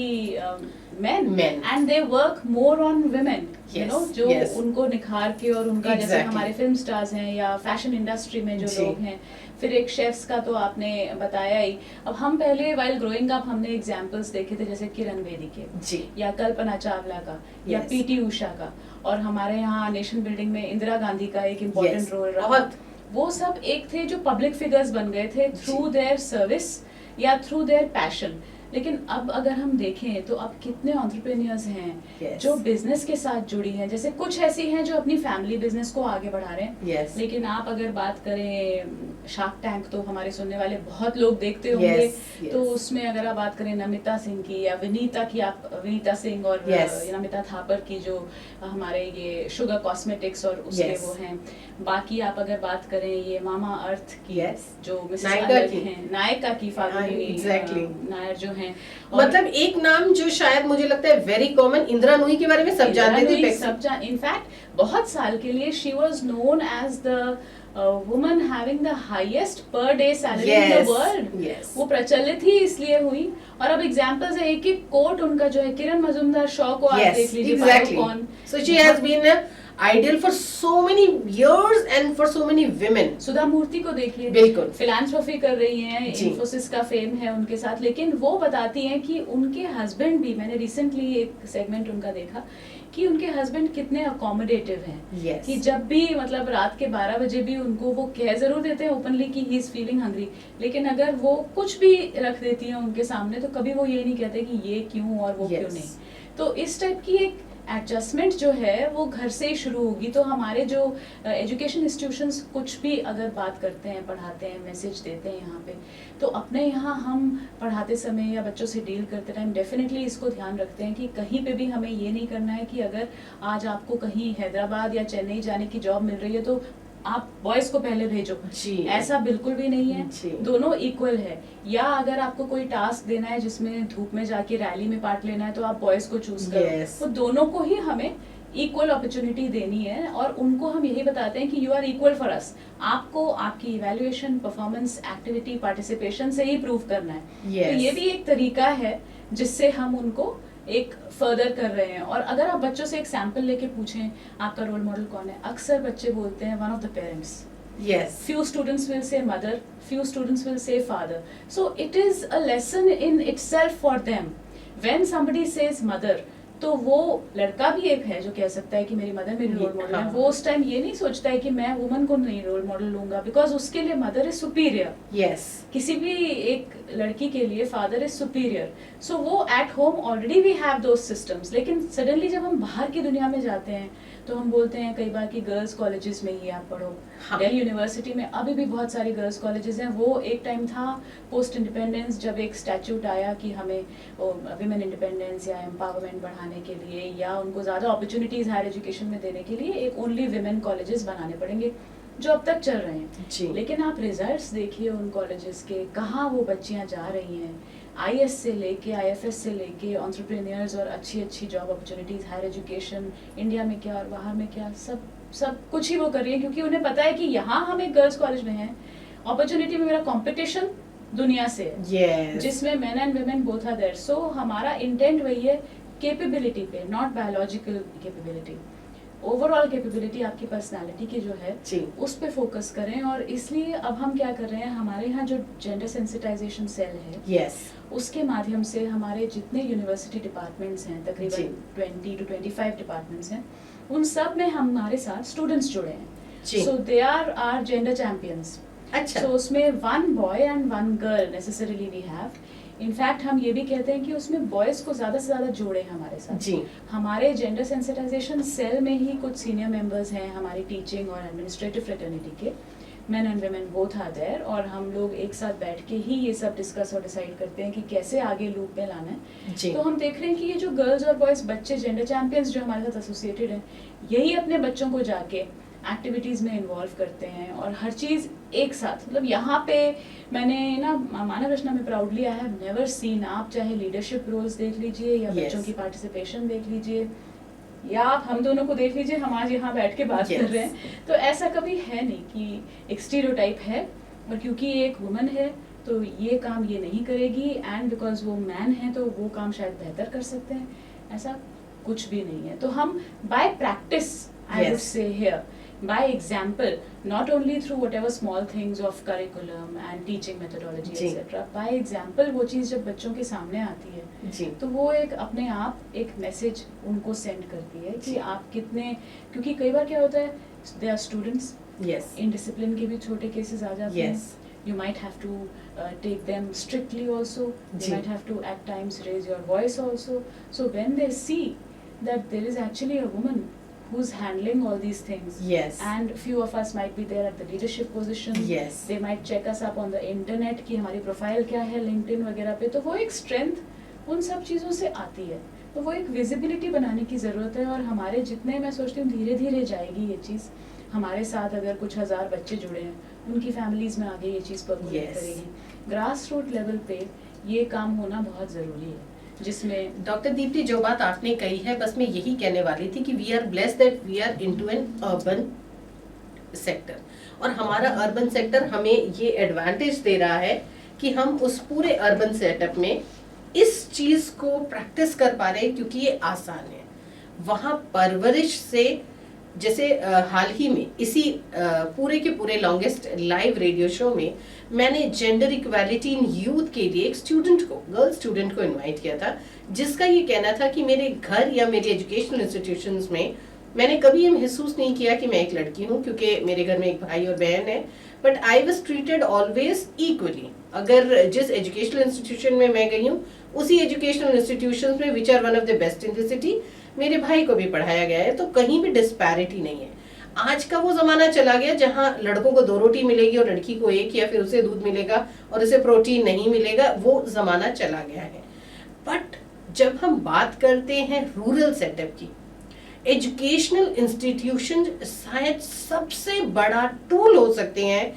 men and they work more on women, you know, जो उनको निखार के, और उनका जैसे हमारे फिल्म स्टार्स हैं या फैशन इंडस्ट्री में जो लोग हैं, फिर एक शेफ्स का तो आपने बताया ही। अब हम पहले वाइल ग्रोइंग अप हमने एग्जांपल्स देखे थे जैसे किरण बेदी के, या कल्पना चावला का, या पीटी उषा का, और हमारे यहाँ नेशन बिल्डिंग में इंदिरा गांधी का एक इम्पोर्टेंट रोल रहा। वो सब एक थे जो पब्लिक फिगर्स बन गए थे थ्रू देयर सर्विस या थ्रू देयर पैशन। लेकिन अब अगर हम देखें तो अब कितने एंटरप्रेन्योर्स हैं जो बिजनेस के साथ जुड़ी हैं, जैसे कुछ ऐसी हैं जो अपनी फैमिली बिजनेस को आगे बढ़ा रहे हैं। लेकिन आप अगर बात करें शार्क टैंक, तो हमारे सुनने वाले बहुत लोग देखते होंगे, तो उसमें अगर आप बात करें नमिता सिंह की या विनीता की, आप विनीता सिंह और नमिता थापर की जो हमारे ये शुगर कॉस्मेटिक्स और उसके वो हैं। बाकी आप अगर बात करें ये मामा अर्थ की जो मिसेस अलग हैं, नायका की फाल्गुनी नायर जो हैं, मतलब एक नाम जो शायद मुझे लगता है वेरी कॉमन, इंदिरा नूही के बारे में सब जानते थे। इनफैक्ट बहुत साल के लिए she was known as the woman having the highest per day salary in the world. वो प्रचलित ही इसलिए हुई। और अब एग्जांपल्स है, एक एक कोट उनका जो है, किरण मजुमदार शॉ को आप देख लीजिए, so she has been ideal for so many years and for so many women. Sudha Murthy को देखिए, बिल्कुल फिलैंथ्रोफी कर रही हैं, इंफोसिस का फेम है उनके साथ, लेकिन वो बताती हैं कि उनके हस्बैंड भी, मैंने रिसेंटली एक सेगमेंट उनका देखा कि उनके हस्बैंड कितने अकोमोडेटिव हैं, कि जब भी मतलब रात के 12 बजे भी उनको वो कह जरूर देते हैं ओपनली कि ही इज फीलिंग हंग्री, लेकिन अगर वो कुछ भी रख देती हैं उनके सामने तो कभी वो ये नहीं कहते कि ये क्यों और वो क्यों नहीं। तो इस टाइप की एक एडजस्टमेंट जो है वो घर से ही शुरू होगी। तो हमारे जो एजुकेशन इंस्टीट्यूशंस कुछ भी अगर बात करते हैं, पढ़ाते हैं, मैसेज देते हैं यहाँ पे, तो अपने यहाँ हम पढ़ाते समय या बच्चों से डील करते टाइम डेफिनेटली इसको ध्यान रखते हैं कि कहीं पे भी हमें ये नहीं करना है कि अगर आज आपको कहीं हैदराबाद या चेन्नई जाने की जॉब मिल रही है तो आप बॉयज को पहले भेजो, ऐसा बिल्कुल भी नहीं है। दोनों इक्वल है। या अगर आपको कोई टास्क देना है जिसमें धूप में जाके रैली में पार्ट लेना है तो आप बॉयज को चूज करो। तो दोनों को ही हमें इक्वल अपॉर्चुनिटी देनी है, और उनको हम यही बताते हैं कि you are equal for us. आपको आपकी इवैल्यूएशन, परफॉर्मेंस, एक्टिविटी, पार्टिसिपेशन से ही प्रूव करना है। तो ये भी एक तरीका है जिससे हम उनको एक फर्दर कर रहे हैं। और अगर आप बच्चों से एक सैंपल लेके पूछें आपका रोल मॉडल कौन है, अक्सर बच्चे बोलते हैं one of the parents. Yes. Few students will say mother, few students will say father. So it is a lesson in itself for them. When somebody says mother, तो वो लड़का भी एक है जो कह सकता है कि मेरी मदर मेरी रोल मॉडल है। वो उस टाइम ये नहीं सोचता है कि मैं वुमन को नहीं रोल मॉडल लूंगा, बिकॉज उसके लिए मदर इज सुपीरियर। Yes. किसी भी एक लड़की के लिए फादर इज सुपीरियर। सो वो at home already we have those systems, लेकिन सडनली जब हम बाहर की दुनिया में जाते हैं तो हम बोलते हैं कई बार कि गर्ल्स कॉलेजेस में ही आप पढ़ो। हाँ. दिल्ली यूनिवर्सिटी में अभी भी बहुत सारी गर्ल्स कॉलेजेस हैं। वो एक टाइम था पोस्ट इंडिपेंडेंस, जब एक स्टैट्यूट आया कि हमें विमेन इंडिपेंडेंस या एम्पावरमेंट बढ़ाने के लिए या उनको ज़्यादा अपॉर्चुनिटीज़ हायर एजुकेशन में देने के लिए एक ओनली विमेन कॉलेजेस बनाने पड़ेंगे, जो अब तक चल रहे हैं जी. लेकिन आप रिजल्ट्स देखिए उन कॉलेजेस के, कहाँ वो बच्चियाँ जा रही हैं। आईएएस से लेके आईएफएस से लेके एंटरप्रेन्योर्स और अच्छी अच्छी job opportunities, higher education, India में क्या और बाहर में क्या, सब कुछ ही वो कर रही है, क्योंकि उन्हें पता है कि यहाँ हम एक गर्ल्स कॉलेज में हैं, अपॉर्चुनिटी में मेरा कंपटीशन दुनिया से है, Yes. जिसमें men and women both are there. So हमारा इंटेंट वही है, कैपेबिलिटी पे, not biological capability, overall capability आपकी पर्सनालिटी की जो है जी. उस पे फोकस करें। और इसलिए अब हम क्या कर रहे हैं, हमारे यहाँ जो जेंडर सेंसिटाइजेशन सेल है Yes. उसके माध्यम से हमारे जितने यूनिवर्सिटी डिपार्टमेंट्स हैं, जी. तकरीबन 20 to 25 डिपार्टमेंट्स हैं, उन सब में हमारे साथ स्टूडेंट्स जुड़े हैं। जी. So they are our gender champions. अच्छा. सो उसमें one boy and one girl necessarily we have. In fact हम ये भी कहते हैं कि उसमें बॉयज को ज़्यादा से ज़्यादा जोड़े हमारे साथ। जी. हमारे जेंडर सेंसिटाइजेशन सेल में ही कुछ सीनियर मेंबर्स हैं हमारी टीचिंग और एडमिनिस्ट्रेटिव फ्रेटर्निटी के, men and women both are there, और हम लोग एक साथ बैठ के ही ये सब डिस्कस और डिसाइड करते हैं कि कैसे आगे लूप में लाना है। जी. तो हम देख रहे हैं कि ये जो गर्ल्स और बॉयज बच्चे जेंडर चैंपियंस जो हमारे साथ एसोसिएटेड हैं, यही अपने बच्चों को जाके एक्टिविटीज़ में इन्वॉल्व करते हैं और हर चीज़ एक साथ। मतलब यहाँ पे मैंने ना मानव रचना में proudly I have never seen, आप चाहे लीडरशिप रोल्स देख लीजिए या Yes. बच्चों की पार्टिसिपेशन देख लीजिए या आप हम दोनों को देख लीजिए, हम आज यहाँ बैठ के बात Yes. कर रहे हैं, तो ऐसा कभी है नहीं कि एक स्टीरियोटाइप है और क्योंकि एक वुमन है तो ये काम ये नहीं करेगी एंड बिकॉज वो मैन है तो वो काम शायद बेहतर कर सकते हैं, ऐसा कुछ भी नहीं है। तो हम bye practice I would say here, by example, not only through whatever small things of curriculum and teaching methodology जी. etc. by example वो चीज़ जब बच्चों के सामने आती है जी. तो वो एक अपने आप एक मैसेज उनको सेंड करती है कि जी. आप कितने, क्योंकि कई बार क्या होता है they are students, Yes. Indiscipline के भी छोटे केसेस आ जाते Yes. हैं। You might have to take them strictly also. You ji. might have to at times raise your voice also. So when they see that there is actually a woman who's handling all these things, Yes. and few of us might be there at the leadership position, Yes. they might check us up on the internet कि हमारी profile क्या है LinkedIn वगैरह पे, तो वो एक strength उन सब चीज़ों से आती है। तो वो एक विजिबिलिटी बनाने की ज़रूरत है और हमारे जितने, मैं सोचती हूँ धीरे धीरे जाएगी ये चीज़। हमारे साथ अगर कुछ हज़ार बच्चे जुड़े हैं, उनकी फैमिलीज़ में आगे ये चीज़ परकोलेट Yes. करेगी। ग्रास रूट लेवल पे ये काम होना बहुत ज़रूरी है, जिसमें डॉक्टर दीप्ति, जो बात आपने कही है बस मैं यही कहने वाली थी कि we are blessed that we are into an urban sector, और हमारा अर्बन सेक्टर हमें ये एडवांटेज दे रहा है कि हम उस पूरे अर्बन सेटअप में इस चीज को प्रैक्टिस कर पा रहे हैं, क्योंकि ये आसान है। वहाँ परवरिश से, जैसे हाल ही में इसी पूरे के पूरे लॉन्गेस्ट लाइव रेडियो शो में मैंने जेंडर इक्वालिटी इन यूथ के लिए एक स्टूडेंट को, गर्ल स्टूडेंट को इनवाइट किया था, जिसका ये कहना था कि मेरे घर या मेरे एजुकेशनल इंस्टीट्यूशंस में मैंने कभी ये महसूस नहीं किया कि मैं एक लड़की हूँ, क्योंकि मेरे घर में एक भाई और बहन है, but I was treated always equally. अगर जिस एजुकेशनल इंस्टीट्यूशन में मैं गई हूँ उसी एजुकेशनल इंस्टीट्यूशन में which are one of the best in the city मेरे भाई को भी पढ़ाया गया है, तो कहीं भी डिस्पैरिटी नहीं है। आज का वो जमाना चला गया जहां लड़कों को 2 रोटी मिलेगी और लड़की को 1, या फिर उसे दूध मिलेगा और उसे प्रोटीन नहीं मिलेगा, वो जमाना चला गया है। बट जब हम बात करते हैं रूरल सेटअप की, एजुकेशनल इंस्टीट्यूशन शायद सबसे बड़ा टूल हो सकते हैं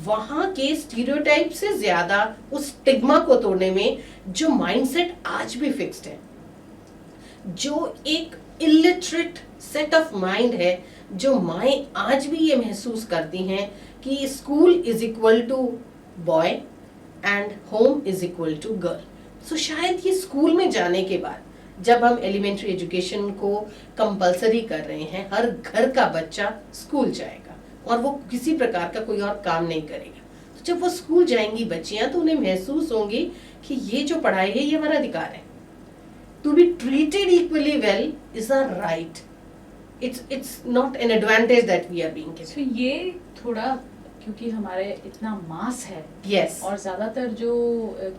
वहां के स्टीरियोटाइप से ज्यादा उस स्टिग्मा को तोड़ने में, जो माइंडसेट आज भी फिक्स्ड है, जो एक इलिटरेट सेट ऑफ माइंड है, जो माएँ आज भी ये महसूस करती हैं कि school is equal to boy and home is equal to girl. So शायद ये स्कूल में जाने के बाद, जब हम एलिमेंट्री एजुकेशन को कंपलसरी कर रहे हैं, हर घर का बच्चा स्कूल जाएगा और वो किसी प्रकार का कोई और काम नहीं करेगा, तो जब वो स्कूल जाएंगी बच्चियां तो उन्हें महसूस होंगी कि ये जो पढ़ाई है ये हमारा अधिकार है. To be treated equally well is a right. It's not an advantage that we are being given. So ये थोड़ा, क्योंकि हमारे इतना मास है, यस, और ज्यादातर जो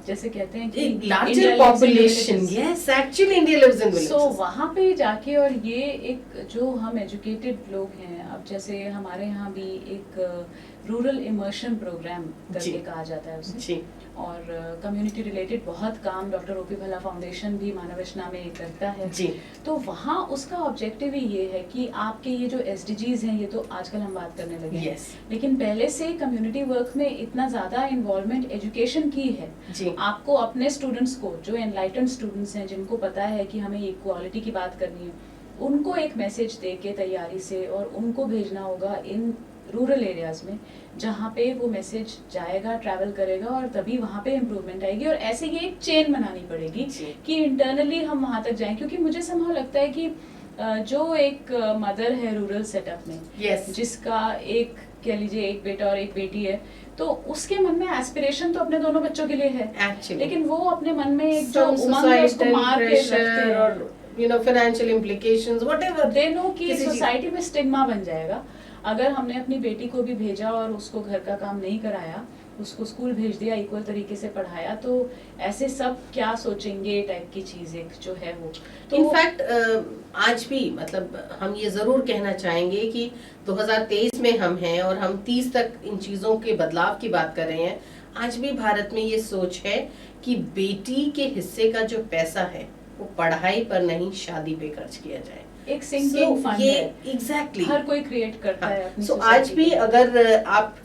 जैसे कहते हैं कि larger population, yes, actually India lives in villages. So वहाँ पे जाके, और ये एक जो हम एजुकेटेड लोग हैं, अब जैसे हमारे यहाँ भी एक रूरल इमर्शन प्रोग्राम करके कहा जाता है उसे जी. और कम्युनिटी रिलेटेड बहुत काम डॉक्टर ओपी भल्ला फाउंडेशन भी मानवरचना में करता है जी. तो वहाँ उसका ऑब्जेक्टिव ही ये है कि आपके ये जो SDGs हैं, ये तो आजकल हम बात करने लगे हैं, Yes. लेकिन पहले से कम्युनिटी वर्क में इतना ज्यादा इन्वॉल्वमेंट एजुकेशन की है जी. आपको अपने स्टूडेंट्स को, जो एनलाइटेंड स्टूडेंट्स हैं, जिनको पता है कि हमें इक्वालिटी की बात करनी है, उनको एक मैसेज दे के तैयारी से और उनको भेजना होगा इन रूरल एरियाज में, जहाँ पे वो मैसेज जाएगा, ट्रैवल करेगा, और तभी वहाँ पे इम्प्रूवमेंट आएगी. और ऐसे ये एक चेन बनानी पड़ेगी कि इंटरनली हम वहाँ तक जाएं, क्योंकि मुझे समझ लगता है कि जो एक मदर है रूरल सेटअप में, Yes. जिसका एक कह लीजिए एक बेटा और एक बेटी है, तो उसके मन में एस्पिरेशन तो अपने दोनों बच्चों के लिए है, Actually. लेकिन वो अपने मन में एक जो Some उमंग है उसको societal मार के pressure रखते हैं, और financial implications, whatever. They know कि किसी चीज- सोसाइटी में स्टिग्मा बन जाएगा अगर हमने अपनी बेटी को भी भेजा और उसको घर का काम नहीं कराया, उसको स्कूल भेज दिया, इक्वल तरीके से पढ़ाया, तो ऐसे सब क्या सोचेंगे टाइप की चीज एक जो है वो. तो इनफैक्ट आज भी मतलब हम ये जरूर कहना चाहेंगे कि 2023 में हम हैं और हम 30 तक इन चीजों के बदलाव की बात कर रहे हैं. आज भी भारत में ये सोच है कि बेटी के हिस्से का जो पैसा है वो पढ़ाई पर नहीं, शादी पे खर्च किया जाए. एक सिंकिंग फंड ये है, एग्जैक्टली हर कोई क्रिएट करता है अपनी आज society भी के लिए. अगर आप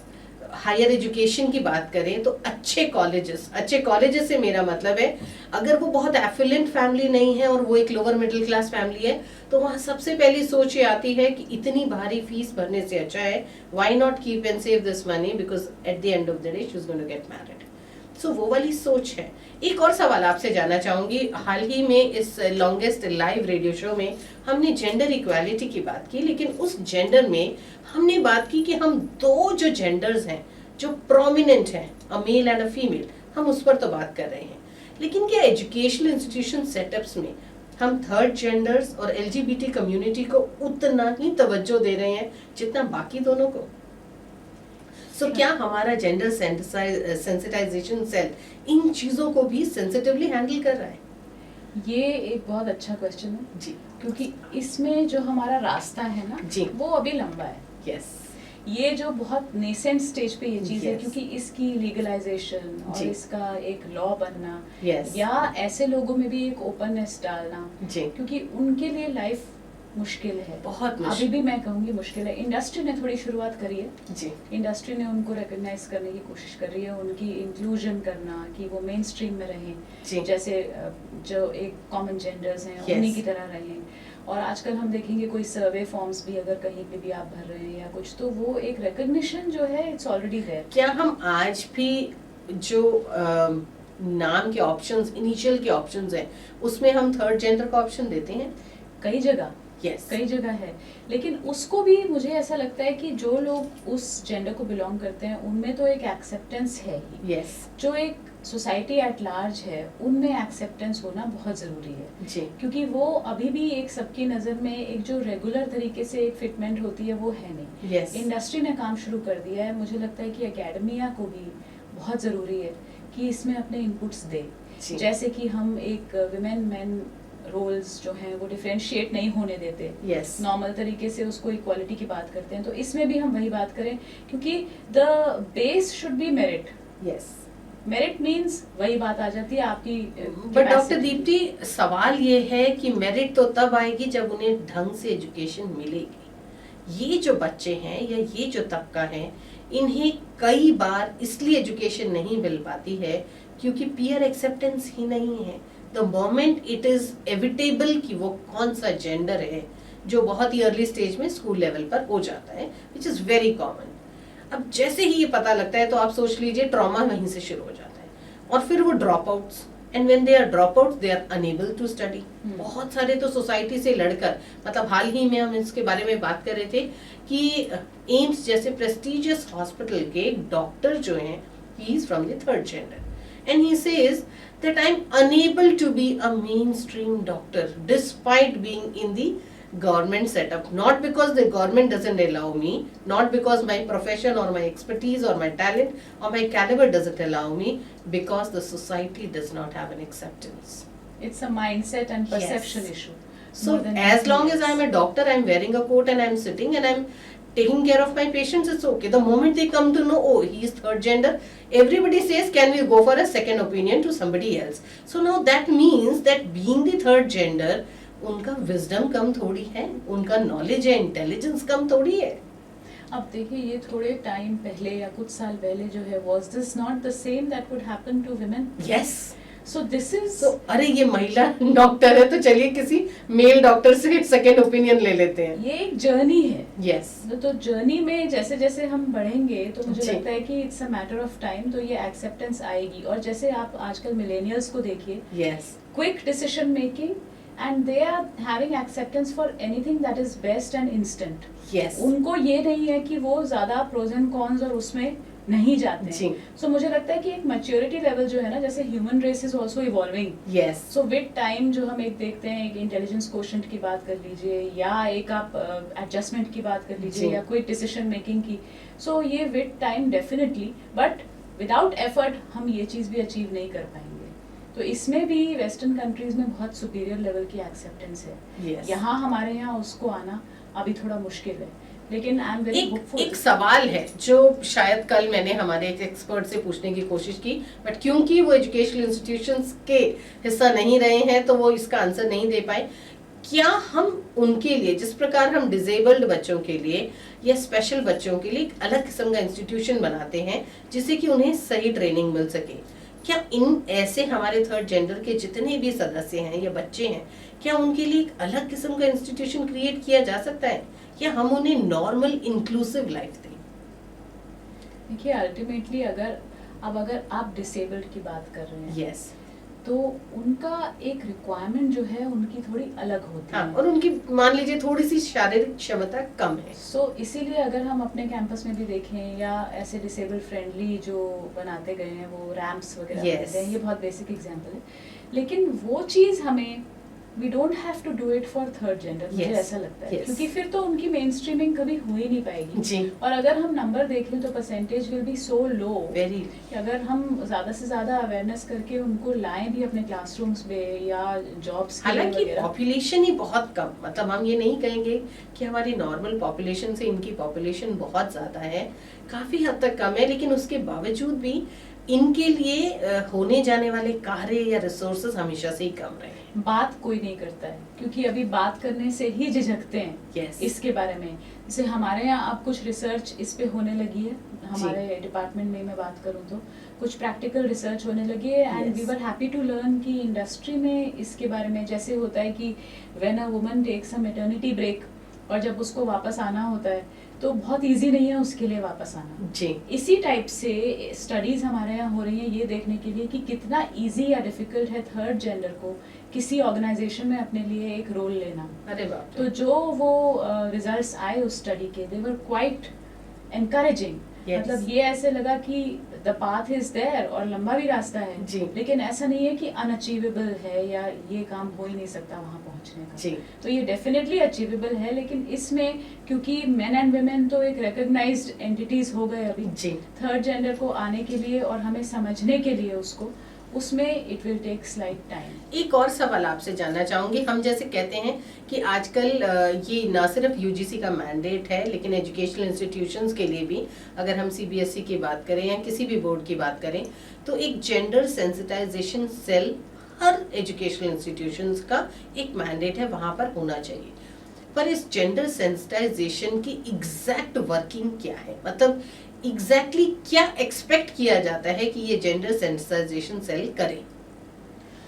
हायर एजुकेशन की बात करें तो अच्छे कॉलेजेस से मेरा मतलब है, अगर वो बहुत एफिलेंट फैमिली नहीं है और वो एक लोअर मिडिल क्लास फैमिली है, तो वहाँ सबसे पहली सोच ये आती है कि इतनी भारी फीस भरने से अच्छा है, why not keep and save this money, because at the end of the day she is going to get married. So वो वाली सोच है. एक और सवाल आपसे जानना चाहूंगी. हाल ही में इस लॉन्गेस्ट लाइव रेडियो शो में हमने जेंडर इक्वालिटी की बात की, लेकिन उस जेंडर में हमने बात की कि हम दो जो जेंडर्स हैं जो प्रोमिनेंट हैं, अ मेल एंड अ फीमेल, हम उस पर तो बात कर रहे हैं, लेकिन क्या एजुकेशनल इंस्टीट्यूशन सेटअप्स में हम थर्ड जेंडर्स और LGBT कम्युनिटी को उतना ही तवज्जो दे रहे हैं जितना बाकी दोनों को? तो क्या हमारा जेंडर सेंसिटाइजेशन सेल इन चीजों को भी सेंसिटिवली हैंडल कर रहा है? ये एक बहुत अच्छा क्वेश्चन है जी. क्योंकि इसमें जो हमारा रास्ता है ना जी. वो अभी लंबा है. यस. ये जो बहुत नेसेंट स्टेज पे ये चीज है, Yes. क्योंकि इसकी लीगलाइजेशन और जी. इसका एक लॉ बनना, यस. या ऐसे लोगों में भी एक ओपननेस डालना, जी. क्योंकि उनके लिए लाइफ मुश्किल है, बहुत अभी मुश्किल. भी मैं कहूँगी मुश्किल है. इंडस्ट्री ने थोड़ी शुरुआत करी है, जी. इंडस्ट्री ने उनको रिकॉग्नाइज करने की कोशिश कर रही है, उनकी इंक्लूजन करना कि वो मेन स्ट्रीम में रहें, जी. जैसे जो एक कॉमन जेंडर्स हैं Yes. उन्हीं की तरह रहें. और आजकल हम देखेंगे कोई सर्वे फॉर्म्स भी अगर कहीं पे भी आप भर रहे हैं या कुछ, तो वो एक रिकॉग्निशन जो है इट्स ऑलरेडी देयर. क्या हम आज भी जो नाम के ऑप्शंस, इनिशियल के ऑप्शंस हैं, उसमें हम थर्ड जेंडर का ऑप्शन देते हैं? कई जगह यस. कई जगह है, लेकिन उसको भी मुझे ऐसा लगता है कि जो लोग उस जेंडर को बिलोंग करते हैं उनमें तो एक एक्सेप्टेंस है ही. यस. जो एक सोसाइटी एट लार्ज है उनमें एक्सेप्टेंस होना बहुत ज़रूरी है, जी. क्योंकि वो अभी भी एक सबकी नज़र में एक जो रेगुलर तरीके से एक फिटमेंट होती है वो है नहीं. यस. इंडस्ट्री ने काम शुरू कर दिया है, मुझे लगता है कि एकेडमिया को भी बहुत ज़रूरी है कि इसमें अपने इनपुट्स दे. जी. जैसे कि हम एक विमेन मैन रोल्स जो हैं वो डिफरेंशिएट नहीं होने देते, यस. नॉर्मल तरीके से उसको इक्वालिटी की बात करते हैं, तो इसमें भी हम वही बात करें, क्योंकि the base should be merit. Yes. Merit means वही बात आ जाती है आपकी. बट डॉक्टर दीप्ति, सवाल ये है कि मेरिट तो तब आएगी जब उन्हें ढंग से एजुकेशन मिलेगी. ये जो बच्चे हैं या ये जो तबका है, इन्हें कई बार इसलिए एजुकेशन नहीं मिल पाती है क्योंकि पीयर एक्सेप्टेंस ही नहीं है. The moment it is evitable कि वो कौन सा जेंडर है, जो बहुत ही अर्ली स्टेज में स्कूल लेवल पर हो जाता है, विच इज वेरी कॉमन. अब जैसे ही ये पता लगता है तो आप सोच लीजिए ट्रॉमा वहीं से शुरू हो जाता है, और फिर वो dropouts, and when they are drop out they are unable to study. बहुत सारे तो सोसाइटी से लड़कर, मतलब हाल ही में हम इसके बारे में बात कर रहे थे कि एम्स जैसे प्रेस्टिजियस हॉस्पिटल के डॉक्टर जो हैं, he is from the third gender and he says that I'm unable to be a mainstream doctor despite being in the government setup, not because the government doesn't allow me, not because my profession or my expertise or my talent or my caliber doesn't allow me, because the society does not have an acceptance. It's a mindset and perception Yes. issue. So as long as I'm a doctor, I'm wearing a coat and I'm sitting and I'm taking care of my patients, it's okay. The moment they come to know, oh, he is third gender, everybody says, can we go for a second opinion to somebody else? So now that means that being the third gender, उनका wisdom कम थोड़ी है, उनका knowledge है, intelligence कम थोड़ी है। अब देखिए, ये थोड़े टाइम पहले या कुछ साल पहले जो है, was this not the same that would happen to women? Yes. So this is तो अरे ये महिला डॉक्टर है तो चलिए किसी मेल डॉक्टर से सेकेंड ओपिनियन ले लेते हैं। ये एक जर्नी है। यस। तो जर्नी में जैसे जैसे हम बढ़ेंगे तो मुझे जी। लगता है कि it's a matter of time, तो ये एक्सेप्टेंस आएगी। और जैसे आप आजकल मिलेनियल्स को देखिए, yes, quick decision making and they are having acceptance for anything that is best and instant. Yes, उनको ये नहीं है कि वो ज्यादा प्रोज एंड कॉन्स और उसमें नहीं जाते जी। हैं। सो मुझे लगता है कि एक मैच्योरिटी लेवल जो है ना, जैसे human race is also evolving. Yes. So with time जो हम एक देखते हैं, एक इंटेलिजेंस कोशेंट की बात कर लीजिए, या एक आप एडजस्टमेंट की बात कर लीजिए, जी। या कोई डिसीजन मेकिंग की। सो ये with time definitely, but without effort हम ये चीज भी अचीव नहीं कर पाएंगे। तो इसमें भी वेस्टर्न कंट्रीज में बहुत सुपीरियर लेवल की एक्सेप्टेंस है। Yes. यहाँ हमारे यहाँ उसको आना अभी थोड़ा मुश्किल है, लेकिन आई एम वेरी होपफुल। एक सवाल है जो शायद कल मैंने हमारे एक एक्सपर्ट से पूछने की कोशिश की, बट क्योंकि वो एजुकेशनल इंस्टीट्यूशंस के हिस्सा नहीं रहे हैं तो वो इसका आंसर नहीं दे पाए। क्या हम उनके लिए, जिस प्रकार हम डिसेबल्ड बच्चों के लिए या स्पेशल बच्चों के लिए एक अलग किस्म का इंस्टीट्यूशन बनाते हैं जिससे कि उन्हें सही ट्रेनिंग मिल सके, क्या इन ऐसे हमारे थर्ड जेंडर के जितने भी सदस्य हैं या बच्चे हैं, क्या उनके लिए एक अलग किस्म का इंस्टीट्यूशन क्रिएट किया जा सकता है, या हम उन्हें नॉर्मल इंक्लूसिव लाइफ दें? देखिए, अल्टीमेटली अगर आप डिसेबल्ड की बात कर रहे हैं, यस, तो उनका एक रिक्वायरमेंट जो है उनकी थोड़ी अलग होती हाँ, है। और उनकी मान लीजिए थोड़ी सी शारीरिक क्षमता कम है। सो इसीलिए अगर हम अपने कैंपस में भी देखें, या ऐसे डिसेबल फ्रेंडली जो बनाते गए हैं, वो रैम्प्स वगैरह Yes. बनाते हैं, ये बहुत बेसिक एग्जांपल है। लेकिन वो चीज़ हमें we don't have to do it for third gender, मुझे Yes. ऐसा लगता है। Yes. क्योंकि फिर तो उनकी मेन स्ट्रीमिंग कभी हो ही नहीं पाएगी। जी, और अगर हम नंबर देखें तो percentage will be so low very. कि अगर हम ज़्यादा से ज़्यादा अवेयरनेस करके उनको लाएं भी अपने क्लासरूम्स में या जॉब्स के लिए हालांकि वगैरह। पॉपुलेशन ही बहुत कम, मतलब हम ये नहीं कहेंगे कि हमारी नॉर्मल पॉपुलेशन से इनकी पॉपुलेशन बहुत ज्यादा है, काफी हद तक कम है, लेकिन उसके बावजूद भी इनके लिए होने जाने वाले कार्य या रिसोर्सेज हमेशा से ही कम रहे हैं। बात कोई नहीं करता है, क्योंकि अभी बात करने से ही झिझकते हैं Yes. इसके बारे में। जैसे हमारे यहाँ अब कुछ रिसर्च इस पे होने लगी है, हमारे डिपार्टमेंट में मैं बात करूँ तो कुछ प्रैक्टिकल रिसर्च होने लगी है, and we were happy to learn कि इंडस्ट्री में इसके बारे में जैसे होता है कि when a woman takes a maternity break, और जब उसको वापस आना होता है तो बहुत इजी नहीं है उसके लिए वापस आना। जी, इसी टाइप से स्टडीज हमारे यहाँ हो रही हैं ये देखने के लिए कि कितना इजी या डिफिकल्ट है थर्ड जेंडर को किसी ऑर्गेनाइजेशन में अपने लिए एक रोल लेना। अरे बाप तो रे। जो वो रिजल्ट्स आए उस स्टडी के, दे वर क्वाइट एनकरेजिंग। Yes. मतलब ये ऐसे लगा कि द पाथ इज देयर, और लंबा भी रास्ता है जी। लेकिन ऐसा नहीं है कि अनअचीवेबल है या ये काम हो ही नहीं सकता वहाँ पहुँचने का। जी, तो ये डेफिनेटली अचीवेबल है, लेकिन इसमें क्योंकि मेन एंड वुमेन तो एक रिकॉग्नाइज्ड एंटिटीज हो गए अभी, जी, थर्ड जेंडर को आने के लिए और हमें समझने के लिए उसको, उसमें it will take slight time. एक और सवाल आपसे जानना चाहूंगी। हम जैसे कहते हैं कि आजकल ये ना सिर्फ यूजीसी का मैंडेट है, लेकिन एजुकेशनल इंस्टीट्यूशंस के लिए भी, अगर हम सीबीएसई की बात करें या किसी भी बोर्ड की बात करें, तो एक जेंडर सेंसिटाइजेशन सेल हर एजुकेशनल इंस्टीट्यूशंस का एक मैंडेट है, वहां पर होना चाहिए। पर इस जेंडर सेंसिटाइजेशन की एग्जैक्ट वर्किंग क्या है, मतलब एग्जैक्टली क्या एक्सपेक्ट किया जाता है कि ये जेंडर सेंसिटाइजेशन सेल करे?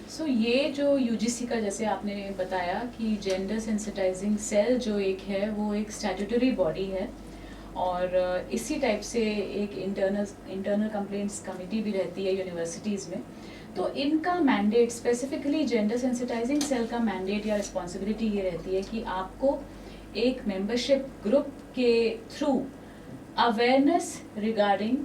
सो ये जो यूजीसी का, जैसे आपने बताया कि जेंडर सेंसिटाइजिंग सेल जो एक है वो एक स्टैट्यूटरी बॉडी है, और इसी टाइप से एक इंटरनल कंप्लेंट्स कमेटी भी रहती है यूनिवर्सिटीज़ में। तो इनका mandate, specifically gender sensitising cell का मैंडेट या रिस्पॉन्सिबिलिटी ये रहती है कि आपको एक मेंबरशिप ग्रुप के through awareness regarding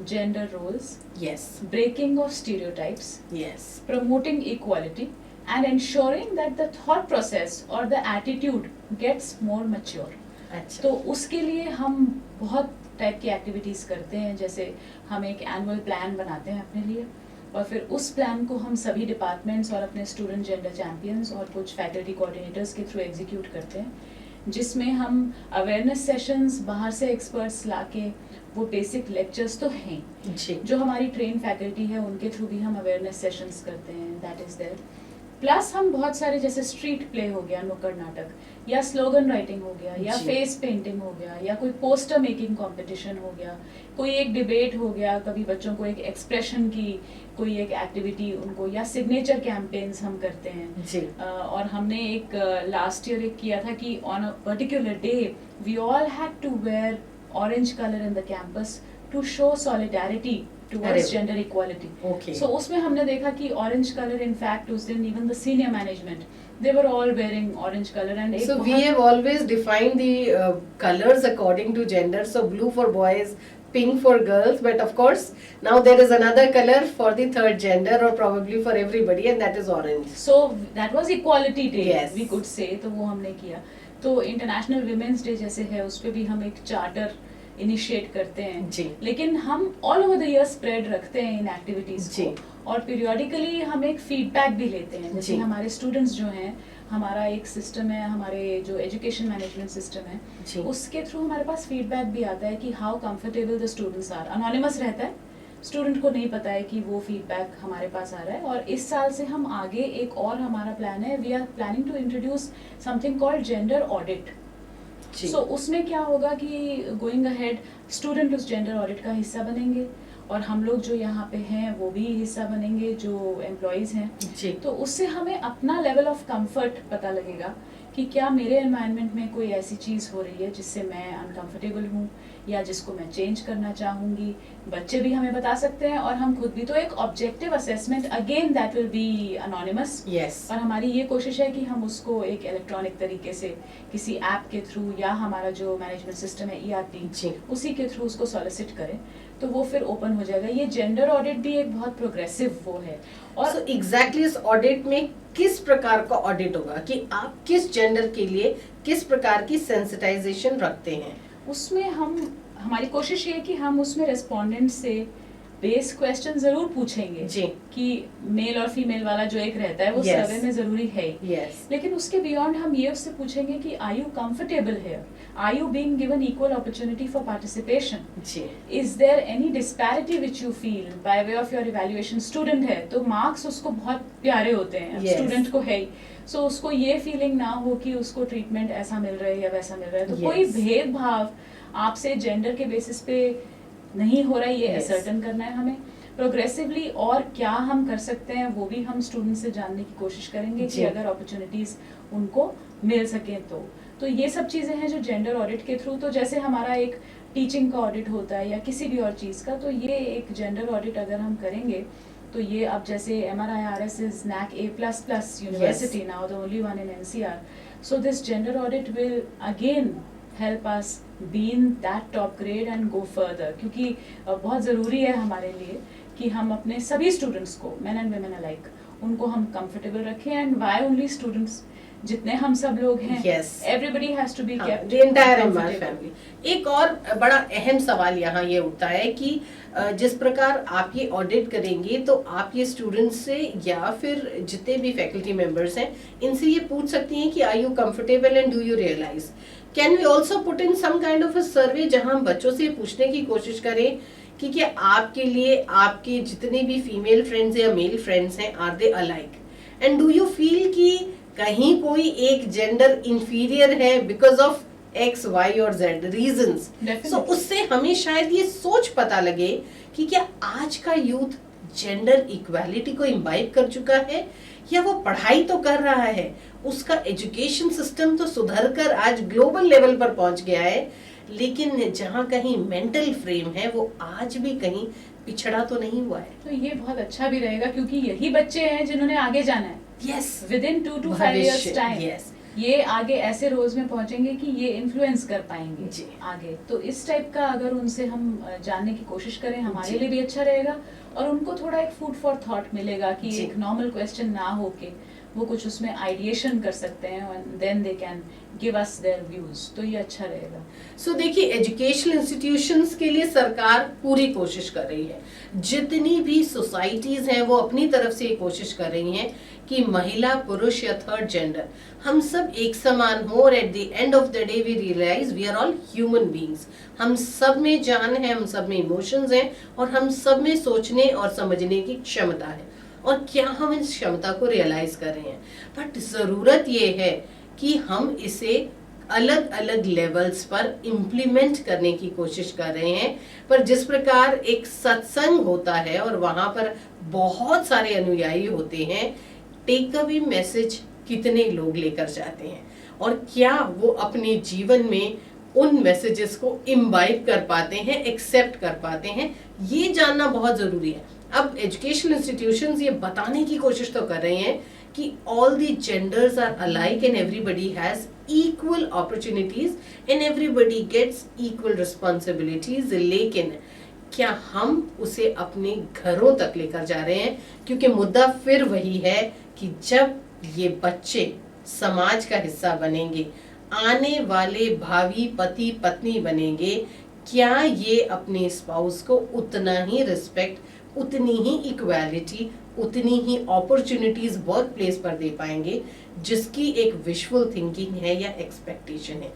gender roles, yes, breaking of stereotypes, yes, promoting equality, and ensuring that the thought process or the attitude gets more mature. अच्छा, तो उसके लिए हम बहुत टाइप की एक्टिविटीज़ करते हैं, जैसे हम एक एनुअल प्लान बनाते हैं अपने लिए और फिर उस प्लान को हम सभी डिपार्टमेंट्स और अपने स्टूडेंट जेंडर चैम्पियंस और कुछ फैकल्टी कोऑर्डिनेटर्स के थ्रू एग्जीक्यूट करते हैं, जिसमें हम अवेयरनेस सेशंस बाहर से एक्सपर्ट्स लाके, वो बेसिक लेक्चर्स तो हैं जी, जो हमारी ट्रेन फैकल्टी है उनके थ्रू भी हम अवेयरनेस सेशंस करते हैं, दैट इज़ देयर। प्लस हम बहुत सारे जैसे स्ट्रीट प्ले हो गया, नुक्कड़ नाटक, या स्लोगन राइटिंग हो गया, या जी। फेस पेंटिंग हो गया, या कोई पोस्टर मेकिंग कंपटीशन हो गया, कोई एक डिबेट हो गया, कभी बच्चों को एक एक्सप्रेशन की कोई एक एक्टिविटी उनको, या सिग्नेचर कैंपेन्स हम करते हैं जी, और हमने एक लास्ट ईयर एक किया था कि on a particular day we all had to wear orange colour in the campus to show solidarity towards gender equality. okay, So उसमें हमने देखा कि orange color in fact उस दिन even the senior management they were all wearing orange color and so we have always defined the colors according to gender, so blue for boys, pink for girls, but of course now there is another color for the third gender or probably for everybody and that is orange. so that was equality day, Yes. we could say, तो वो हमने किया। तो international women's day जैसे है उस पे भी हम एक चार्टर इनिशिएट करते हैं जी, लेकिन हम all over the year spread रखते हैं इन एक्टिविटीज जी, को और पीरियोडिकली हम एक फीडबैक भी लेते हैं, जैसे जी। हमारे स्टूडेंट्स जो हैं, हमारा एक सिस्टम है, हमारे जो एजुकेशन मैनेजमेंट सिस्टम है जी, उसके थ्रू हमारे पास फीडबैक भी आता है कि how comfortable the students are. Anonymous रहता है, स्टूडेंट को नहीं पता है कि वो फीडबैक हमारे पास आ रहा है। और इस साल से हम आगे एक और हमारा प्लान है, we are planning to introduce something called gender audit. जी, सो उसमें क्या होगा कि गोइंग अहेड स्टूडेंट उस जेंडर ऑडिट का हिस्सा बनेंगे और हम लोग जो यहाँ पे हैं वो भी हिस्सा बनेंगे, जो एम्प्लॉयज़ हैं। जी, तो उससे हमें अपना लेवल ऑफ कंफर्ट पता लगेगा कि क्या मेरे एनवायरनमेंट में कोई ऐसी चीज़ हो रही है जिससे मैं अनकंफर्टेबल हूँ या जिसको मैं चेंज करना चाहूँगी। बच्चे भी हमें बता सकते हैं और हम खुद भी। तो एक objective assessment, again that will be anonymous. Yes, और हमारी ये कोशिश है कि हम उसको एक इलेक्ट्रॉनिक तरीके से किसी ऐप के थ्रू या हमारा जो मैनेजमेंट सिस्टम है ERP जी, उसी के थ्रू उसको सॉलिसिट करें तो वो फिर ओपन हो जाएगा। ये जेंडर ऑडिट भी एक बहुत प्रोग्रेसिव वो है। और सो एग्जैक्टली इस ऑडिट में किस प्रकार का ऑडिट होगा कि आप किस जेंडर के लिए किस प्रकार की सेंसिटाइजेशन रखते हैं? उसमें हमारी कोशिश ये है कि हम उसमें रेस्पोंडेंट से बेस क्वेश्चन जरूर पूछेंगे जी, कि मेल और फीमेल वाला जो एक रहता है वो Yes. सर्वे में जरूरी है ही। यस, लेकिन उसके बियॉन्ड हम ये उससे पूछेंगे कि are you comfortable here, are you being given equal opportunity for participation, जी, is there any disparity which you feel by way of your evaluation. Student है तो मार्क्स उसको बहुत प्यारे होते हैं, Yes. स्टूडेंट को है ही, सो उसको ये फीलिंग ना हो कि उसको ट्रीटमेंट ऐसा मिल रहा है या वैसा मिल रहा है। तो Yes. कोई भेदभाव आपसे जेंडर के बेसिस पे नहीं हो रहा है, ये Yes. असर्टन करना है हमें प्रोग्रेसिवली। और क्या हम कर सकते हैं वो भी हम स्टूडेंट से जानने की कोशिश करेंगे कि जी। अगर अपॉर्चुनिटीज उनको मिल सके तो ये सब चीज़ें हैं जो जेंडर ऑडिट के थ्रू। तो जैसे हमारा एक टीचिंग का ऑडिट होता है या किसी भी और चीज़ का, तो ये एक जेंडर ऑडिट अगर हम करेंगे तो ये अब जैसे MRIRS is NAC A++ university now the only one in NCR, so this gender audit will again help us be in that top grade and go further, क्योंकि बहुत ज़रूरी है हमारे लिए कि हम अपने सभी स्टूडेंट्स को, men and women alike, उनको हम कंफर्टेबल रखें। एंड वाई ओनली स्टूडेंट्स, जितने हम सब लोग हैं, Yes. everybody has to be kept the entire MR comfortable. family। एक और बड़ा अहम सवाल यहाँ ये उठता है कि जिस प्रकार आप ये ऑडिट करेंगे तो आप ये स्टूडेंट्स से या फिर जितने भी फैकल्टी मेंबर्स हैं इनसे ये पूछ सकती हैं कि are you comfortable and do you realise. Can we also put in some kind of a survey जहां हम बच्चों से पूछने की कोशिश करें कि क्या आपके लिए आपके जितने भी फीमेल फ्रेंड्स या मेल फ्रेंड्स हैं are they alike, and do you feel कि कहीं कोई एक जेंडर इंफीरियर है बिकॉज ऑफ X, Y और Z रीजंस। सो उससे हमें शायद ये सोच पता लगे कि क्या आज का यूथ जेंडर इक्वालिटी को इम्बाइब कर चुका है या वो पढ़ाई तो कर रहा है, उसका एजुकेशन सिस्टम तो सुधर कर आज ग्लोबल लेवल पर पहुंच गया है, लेकिन जहां कहीं मेंटल फ्रेम है वो आज भी कहीं पिछड़ा तो नहीं हुआ है। तो ये बहुत अच्छा भी रहेगा क्योंकि यही बच्चे हैं जिन्होंने आगे जाना है। Yes, with in 2 to 5 years time ये आगे ऐसे रोज में पहुंचेंगे कि ये इन्फ्लुएंस कर पाएंगे आगे। तो इस टाइप का अगर उनसे हम जानने की कोशिश करें हमारे लिए भी अच्छा रहेगा और उनको थोड़ा एक फूड फॉर थॉट मिलेगा कि एक नॉर्मल क्वेश्चन ना हो के वो कुछ उसमें आइडिएशन कर सकते हैं और then they can give us their views. तो ये अच्छा रहेगा। सो देखिए, एजुकेशनल इंस्टीट्यूशंस के लिए सरकार पूरी कोशिश कर रही है। जितनी भी सोसाइटीज हैं वो अपनी तरफ से ये कोशिश कर रही हैं कि महिला, पुरुष या थर्ड जेंडर हम सब एक समान हो और at the end of the day we realise we are all human beings. हम सब में जान है, हम सब में इमोशंस हैं और हम सब में सोचने और समझने की क्षमता है। और क्या हम इस क्षमता को रियलाइज कर रहे हैं? बट जरूरत ये है कि हम इसे अलग अलग लेवल्स पर इम्प्लीमेंट करने की कोशिश कर रहे हैं। पर जिस प्रकार एक सत्संग होता है और वहां पर बहुत सारे अनुयायी होते हैं, टेक अवे मैसेज कितने लोग लेकर जाते हैं और क्या वो अपने जीवन में उन मैसेजेस को इम्बाइब कर पाते हैं, एक्सेप्ट कर पाते हैं, ये जानना बहुत जरूरी है। अब एजुकेशनल इंस्टीट्यूशंस ये बताने की कोशिश तो कर रहे हैं कि all the genders are alike and everybody has equal opportunities and everybody gets equal responsibilities. लेकिन क्या हम उसे अपने घरों तक लेकर जा रहे हैं? क्योंकि मुद्दा फिर वही है कि जब ये बच्चे समाज का हिस्सा बनेंगे, आने वाले भावी पति पत्नी बनेंगे, क्या ये अपने स्पाउस को उतना ही रिस्पेक्ट, उतनी ही इक्वालिटी, उतनी ही अपॉर्चुनिटीज वर्क प्लेस पर दे पाएंगे जिसकी एक विजुअल थिंकिंग है या एक्सपेक्टेशन है?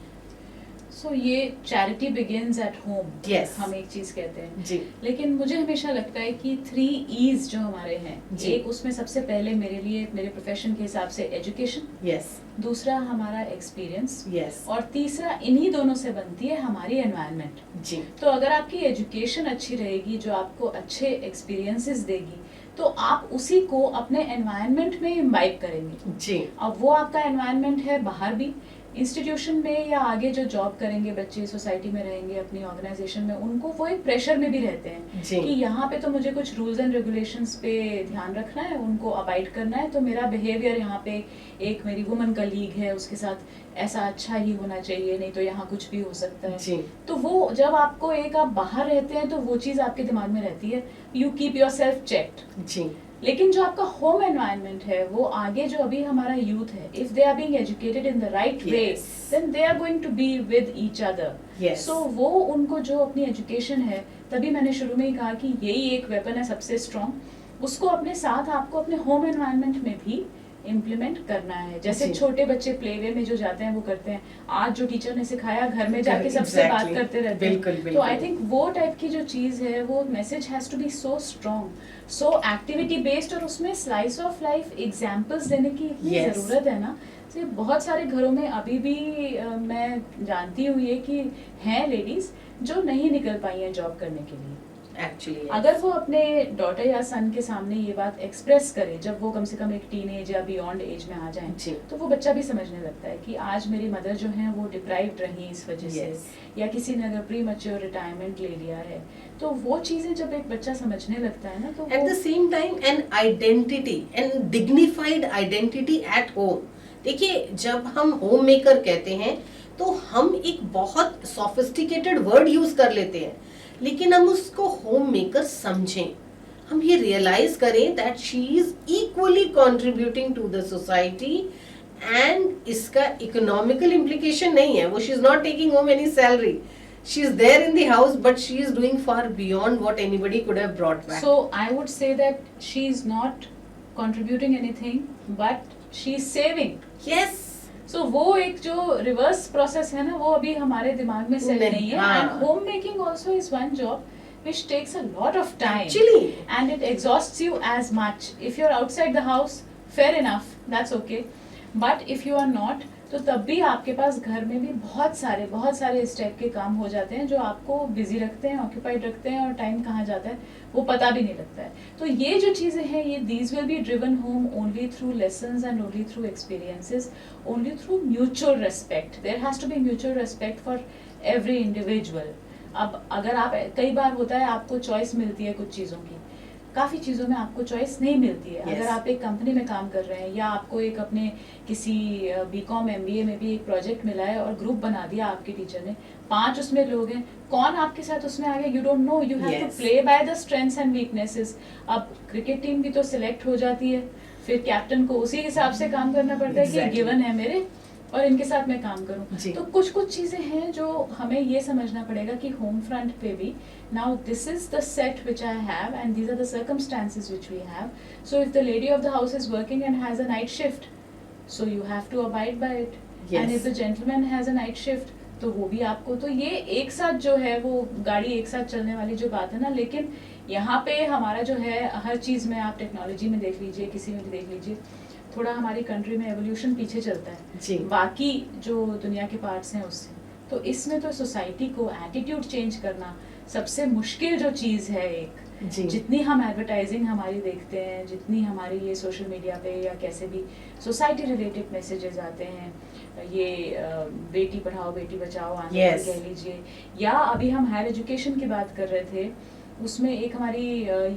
सो ये charity begins at home. Yes. हम एक चीज कहते हैं जी। लेकिन मुझे हमेशा लगता है कि 3 E's जो हमारे हैं, एक उसमें सबसे पहले मेरे लिए मेरे प्रोफेशन के हिसाब से एजुकेशन, यस, दूसरा हमारा एक्सपीरियंस, यस, और तीसरा इन्हीं दोनों से बनती है हमारी एनवायरनमेंट। जी। तो अगर आपकी एजुकेशन अच्छी रहेगी जो आपको अच्छे एक्सपीरियंसेस देगी तो आप उसी को अपने एनवायरनमेंट में इम्बाइब करेंगे। जी। अब वो आपका एनवायरनमेंट है बाहर भी, इंस्टीट्यूशन में या आगे जो जॉब करेंगे बच्चे, सोसाइटी में रहेंगे, अपनी ऑर्गेनाइजेशन में, उनको वो एक प्रेशर में भी रहते हैं कि यहाँ पे तो मुझे कुछ रूल्स एंड रेगुलेशंस पे ध्यान रखना है, उनको अबाइड करना है, तो मेरा बिहेवियर यहाँ पे एक मेरी वुमन कलीग है उसके साथ ऐसा अच्छा ही होना चाहिए, नहीं तो यहाँ कुछ भी हो सकता है। जी। तो वो जब आपको एक आप बाहर रहते हैं तो वो चीज़ आपके दिमाग में रहती है, you keep yourself checked. जी। लेकिन जो आपका होम एनवायरनमेंट है वो आगे जो अभी हमारा यूथ है, if they are being educated in the right way then they are going to be with each other. So वो उनको जो अपनी एजुकेशन है, तभी मैंने शुरू में ही कहा कि यही एक वेपन है सबसे स्ट्रॉन्ग, उसको अपने साथ आपको अपने होम एनवायरनमेंट में भी इम्प्लीमेंट करना है। जैसे छोटे बच्चे प्ले वे में जो जाते हैं वो करते हैं, आज जो टीचर ने सिखाया घर में जाके सबसे बात करते रहते हैं। तो आई थिंक वो टाइप की जो चीज है वो message has to be so strong, so activity based, और उसमें स्लाइस ऑफ लाइफ एग्जांपल्स देने की इतनी जरूरत है ना। तो बहुत सारे घरों में अभी भी मैं जानती हूँ ये कि हैं लेडीज जो नहीं निकल पाई हैं जॉब करने के लिए। Actually, अगर वो अपने डॉटर या सन के सामने ये बात एक्सप्रेस करे, जब वो कम से कम एक टीनेज या बियॉन्ड एज में आ जाए, तो वो बच्चा भी समझने लगता है कि आज मेरी मदर जो है वो डिप्राइव्ड रही इस वजह से, या किसी ने अगर प्री मैच्योर रिटायरमेंट ले लिया है, तो वो चीजें जब एक बच्चा समझने लगता है ना, तो at the same time an identity, an dignified identity at home. देखिए, जब हम होम मेकर कहते हैं तो हम एक बहुत सोफिस्टिकेटेड वर्ड यूज कर लेते हैं, लेकिन हम उसको होम मेकर समझें, हम ये रियलाइज करें that she is equally contributing to the society, and इसका इकोनॉमिकल इम्प्लीकेशन नहीं है, वो she is not taking home any salary, she is there in the house but she is doing far beyond what anybody could have brought back. So I would say that she is not contributing anything but she is saving. Yes. So वो एक जो reverse process है ना, वो अभी हमारे दिमाग में सेट नहीं है। And homemaking also is one job which takes a lot of time. Actually. And it exhausts you as much. If you're outside the house, fair enough, that's okay. But if you are not, तो तब भी आपके पास घर में भी बहुत सारे इस टाइप के काम हो जाते हैं जो आपको बिजी रखते हैं, ऑक्यूपाइड रखते हैं, और टाइम कहाँ जाता है वो पता भी नहीं लगता है। तो ये जो चीज़ें हैं, ये these will be driven home only through lessons and only through experiences, only through mutual respect. There has to be mutual respect for every individual. अब अगर आप, कई बार होता है आपको चॉइस मिलती है कुछ चीज़ों की, काफ़ी चीज़ों में आपको चॉइस नहीं मिलती है। अगर आप एक कंपनी में काम कर रहे हैं या आपको एक अपने किसी बीकॉम एमबीए में भी एक प्रोजेक्ट मिला है और ग्रुप बना दिया आपके टीचर ने, 5 उसमें लोग हैं, कौन आपके साथ उसमें आ गया you don't know, you have to play by the strengths and weaknesses. अब क्रिकेट टीम भी तो सिलेक्ट हो जाती है, फिर कैप्टन को उसी हिसाब से काम करना पड़ता है कि गिवन है मेरे और इनके साथ मैं काम करूं। तो कुछ कुछ चीजें हैं जो हमें ये समझना पड़ेगा कि होम फ्रंट पे भी, now this is the set which I have and these are the circumstances which we have, so if the lady of the house is working and has a night shift, so you have to abide by it, and if the gentleman has a night shift तो वो भी आपको, तो ये एक साथ जो है वो गाड़ी एक साथ चलने वाली जो बात है ना। लेकिन यहाँ पे हमारा जो है हर चीज में, आप टेक्नोलॉजी में देख लीजिए, किसी में भी देख लीजिए, थोड़ा हमारी कंट्री में एवोल्यूशन पीछे चलता है बाकी जो दुनिया के पार्ट्स हैं उससे। तो इसमें तो सोसाइटी को एटीट्यूड चेंज करना सबसे मुश्किल जो चीज़ है एक। जितनी हम एडवर्टाइजिंग हमारी देखते हैं, जितनी हमारी ये सोशल मीडिया पे या कैसे भी सोसाइटी रिलेटेड मैसेजेस आते हैं, ये बेटी पढ़ाओ बेटी बचाओ आंदोलन कह लीजिए, या अभी हम हायर एजुकेशन की बात कर रहे थे, उसमें एक हमारी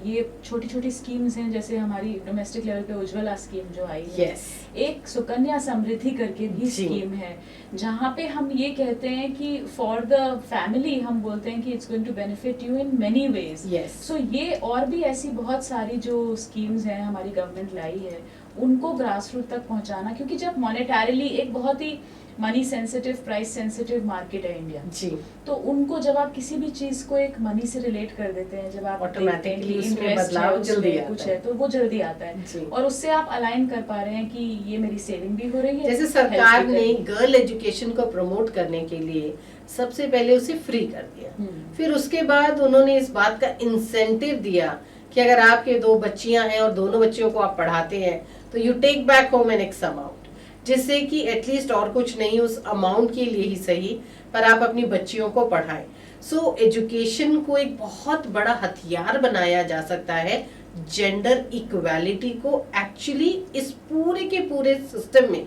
ये छोटी छोटी स्कीम्स हैं, जैसे हमारी डोमेस्टिक लेवल पे उज्ज्वला स्कीम जो आई है, एक सुकन्या समृद्धि करके भी स्कीम है, जहाँ पे हम ये कहते हैं कि फॉर द फैमिली हम बोलते हैं कि it's going to benefit you in many ways. So ये और भी ऐसी बहुत सारी जो स्कीम्स हैं हमारी गवर्नमेंट लाई है, उनको ग्रास रूट तक पहुँचाना, क्योंकि जब मॉनेटरीली एक बहुत ही money sensitive, price sensitive market है इंडिया जी, तो उनको जब आप किसी भी चीज को एक मनी से रिलेट कर देते हैं, जब आप ऑटोमेटिकली उसमें बदलाव जल्दी कुछ है तो वो जल्दी आता है, और उससे आप अलाइन कर पा रहे हैं कि ये मेरी सेविंग भी हो रही है। जैसे सरकार ने गर्ल एजुकेशन को प्रमोट करने के लिए सबसे पहले उसे फ्री कर दिया, फिर उसके बाद उन्होंने इस बात का इंसेंटिव दिया कि अगर आपके 2 बच्चियां हैं और दोनों बच्चियों को आप पढ़ाते हैं तो you take back home an X amount, जिससे कि एटलीस्ट और कुछ नहीं उस अमाउंट के लिए ही सही पर आप अपनी बच्चियों को पढ़ाएं। सो एजुकेशन को एक बहुत बड़ा हथियार बनाया जा सकता है जेंडर इक्वालिटी को एक्चुअली इस पूरे के पूरे सिस्टम में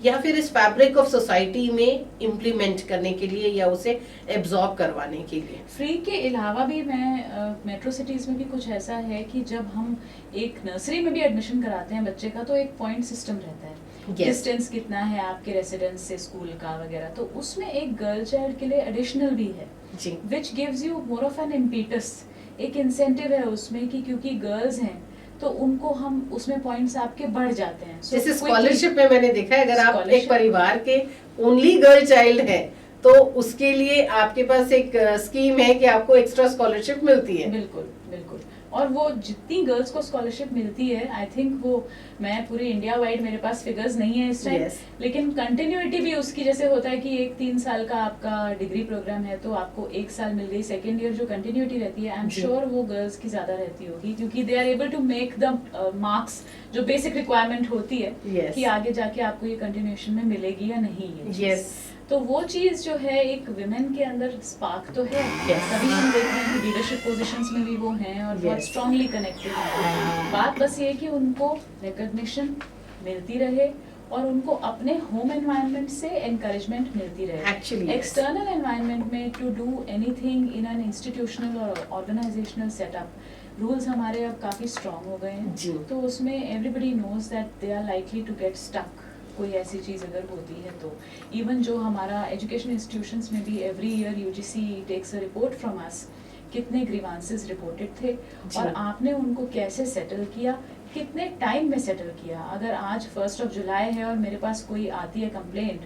या फिर इस फैब्रिक ऑफ सोसाइटी में इम्प्लीमेंट करने के लिए या उसे एब्जॉर्ब करवाने के लिए। फ्री के अलावा भी मैं मेट्रो सिटीज में भी कुछ ऐसा है कि जब हम एक नर्सरी में भी एडमिशन कराते हैं बच्चे का, तो एक पॉइंट सिस्टम रहता है, डिस्टेंस कितना है आपके रेसिडेंस से स्कूल का वगैरह, तो उसमें एक गर्ल चाइल्ड के लिए एडिशनल भी है, which gives you more of an impetus, एक इंसेंटिव है उसमें कि क्योंकि गर्ल्स हैं तो उनको हम उसमें पॉइंट्स आपके बढ़ जाते हैं। जैसे स्कॉलरशिप में मैंने देखा है, अगर आप एक परिवार के ओनली गर्ल चाइल्ड है तो उसके लिए आपके पास एक स्कीम है कि आपको एक्स्ट्रा स्कॉलरशिप मिलती है। बिल्कुल बिल्कुल, और वो जितनी गर्ल्स को स्कॉलरशिप मिलती है, आई थिंक वो, मैं पूरे इंडिया वाइड मेरे पास फिगर्स नहीं है इस टाइम, लेकिन कंटिन्यूटी भी उसकी जैसे होता है कि एक 3 साल का आपका डिग्री प्रोग्राम है तो आपको 1 साल मिल गई, सेकेंड ईयर जो कंटिन्यूटी रहती है आई एम श्योर वो गर्ल्स की ज्यादा रहती होगी, क्योंकि they are able to make the marks, जो बेसिक रिक्वायरमेंट होती है कि आगे जाके आपको ये कंटिन्यूएशन में मिलेगी या नहीं है। तो वो चीज जो है एक विमेन के अंदर स्पार्क तो है, तभी हम देख रहे हैं कि लीडरशिप पोजीशंस में भी वो हैं और बहुत स्ट्रांगली कनेक्टेड हैं। बात बस ये कि उनको रिकॉग्निशन मिलती रहे और उनको अपने होम एनवायरनमेंट से एनकरेजमेंट मिलती रहे। एक्सटर्नल एनवायरनमेंट में to do anything in an institutional और ऑर्गेनाइजेशनल सेटअप रूल्स हमारे अब काफी स्ट्रांग हो गए हैं, तो उसमें everybody knows that they are likely to get stuck. कोई ऐसी चीज़ अगर होती है तो इवन जो हमारा एजुकेशन इंस्टीट्यूशंस में भी every year UGC takes a report from us, कितने ग्रीवांसेस रिपोर्टेड थे और आपने उनको कैसे सेटल किया, कितने टाइम में सेटल किया। अगर आज 1 जुलाई है और मेरे पास कोई आती है कंप्लेंट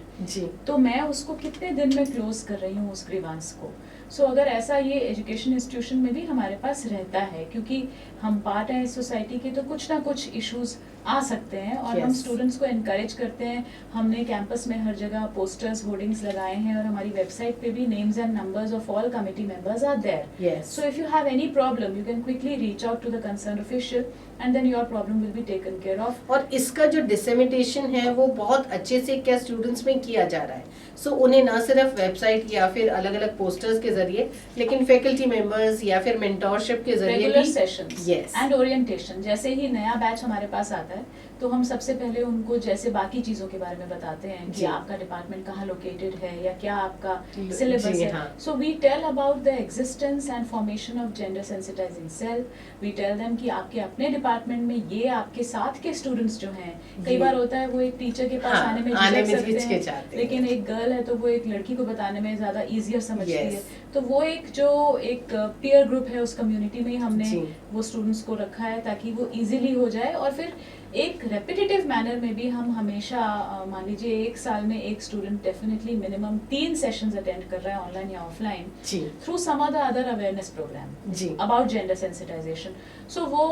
तो मैं उसको कितने दिन में क्लोज कर रही हूँ उस ग्रीवांस को। सो अगर ऐसा ये एजुकेशन इंस्टीट्यूशन में भी हमारे पास रहता है, क्योंकि हम पार्ट हैं इस सोसाइटी के, तो कुछ ना कुछ इश्यूज आ सकते हैं और हम स्टूडेंट्स को एनकरेज करते हैं। हमने कैंपस में हर जगह पोस्टर्स, होर्डिंग्स लगाए हैं और हमारी वेबसाइट पे भी names and numbers of all committee members are there. So if you have any problem you can quickly reach out to the concern official and then your problem will be taken care of. और इसका जो dissemination है वो बहुत अच्छे से क्या students में किया जा रहा है। सो उन्हें ना सिर्फ वेबसाइट या फिर अलग अलग पोस्टर्स के जरिए, लेकिन फैकल्टी मेंबर्स या फिर मेंटोरशिप के जरिए रेगुलर सेशंस एंड ओरिएंटेशन। जैसे ही नया बैच हमारे पास आता है तो हम सबसे पहले उनको जैसे बाकी चीज़ों के बारे में बताते हैं कि जी। आपका डिपार्टमेंट कहाँ लोकेटेड है या क्या आपका जी, सिलेबस है. हाँ। So we tell about the existence and formation of gender sensitising cell. We tell them कि आपके अपने डिपार्टमेंट में ये आपके साथ के स्टूडेंट्स जो हैं, कई बार होता है वो एक टीचर के पास हाँ, आने में आने झिझक में सकते हिचकिचाते हैं, हैं। लेकिन एक गर्ल है तो वो एक लड़की को बताने में ज़्यादा ईजियर समझती Yes. है. तो वो एक पीयर ग्रुप है उस कम्युनिटी में ही हमने जी। वो स्टूडेंट्स को रखा है ताकि वो इजीली हो जाए. और फिर एक रेपिटेटिव मैनर में भी हम हमेशा मान लीजिए एक साल में एक student definitely minimum 3 sessions attend कर रहा है ऑनलाइन या ऑफलाइन जी through some other awareness programme जी अबाउट जेंडर सेंसिटाइजेशन. सो वो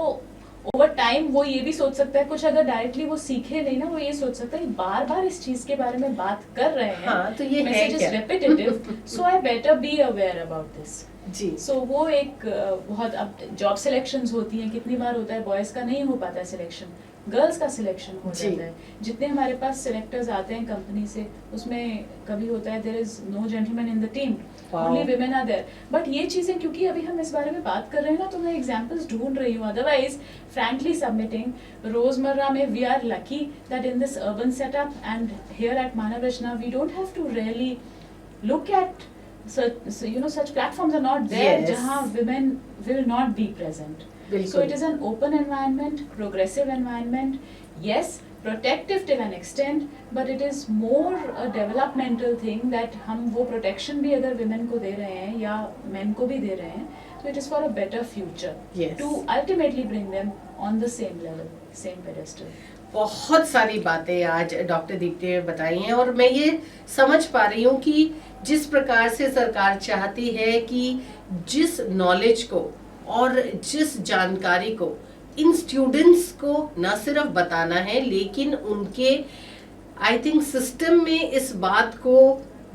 ओवर टाइम वो ये भी सोच सकता है, कुछ अगर डायरेक्टली वो सीखे नहीं ना, वो ये सोच सकता है बार बार इस चीज के बारे में बात कर रहे हैं, हाँ, तो ये है मैसेज इज क्या? Repetitive, so I better be aware about this. जी सो वो एक बहुत, अब जॉब सिलेक्शंस होती हैं, कितनी बार होता है बॉयज का नहीं हो पाता है सिलेक्शन, गर्ल्स का सिलेक्शन हो जी। जाता है. जितने हमारे पास सिलेक्टर्स आते हैं कंपनी से, उसमें कभी होता है there is no gentleman in the team, Wow. Only women are there. But ये चीजें क्योंकि अभी हम इस बारे में बात कर रहे हैं ना, तो मैं एग्जांपल्स ढूंढ रही हूँ. अदरवाइज फ्रैंकली सबमिटिंग रोजमर्रा में we are lucky that in this urban setup and here at Manav Rachna we don't have to really look at such platforms are not there Yes. jahan women will not be present. बिल्कुल. So it is an open environment, progressive environment, yes, protective till an extent, but it is more a developmental thing that हम वो protection भी अगर women को दे रहे हैं या men को भी दे रहे हैं, so it is for a better future, Yes. to ultimately bring them on the same level, same pedestal. बहुत सारी बातें आज डॉक्टर दीप्ति ने बताई हैं और मैं ये समझ पा रही हूँ कि जिस प्रकार से सरकार चाहती है कि जिस नॉलेज को और जिस जानकारी को इन स्टूडेंट्स को न सिर्फ बताना है, लेकिन उनके आई थिंक सिस्टम में इस बात को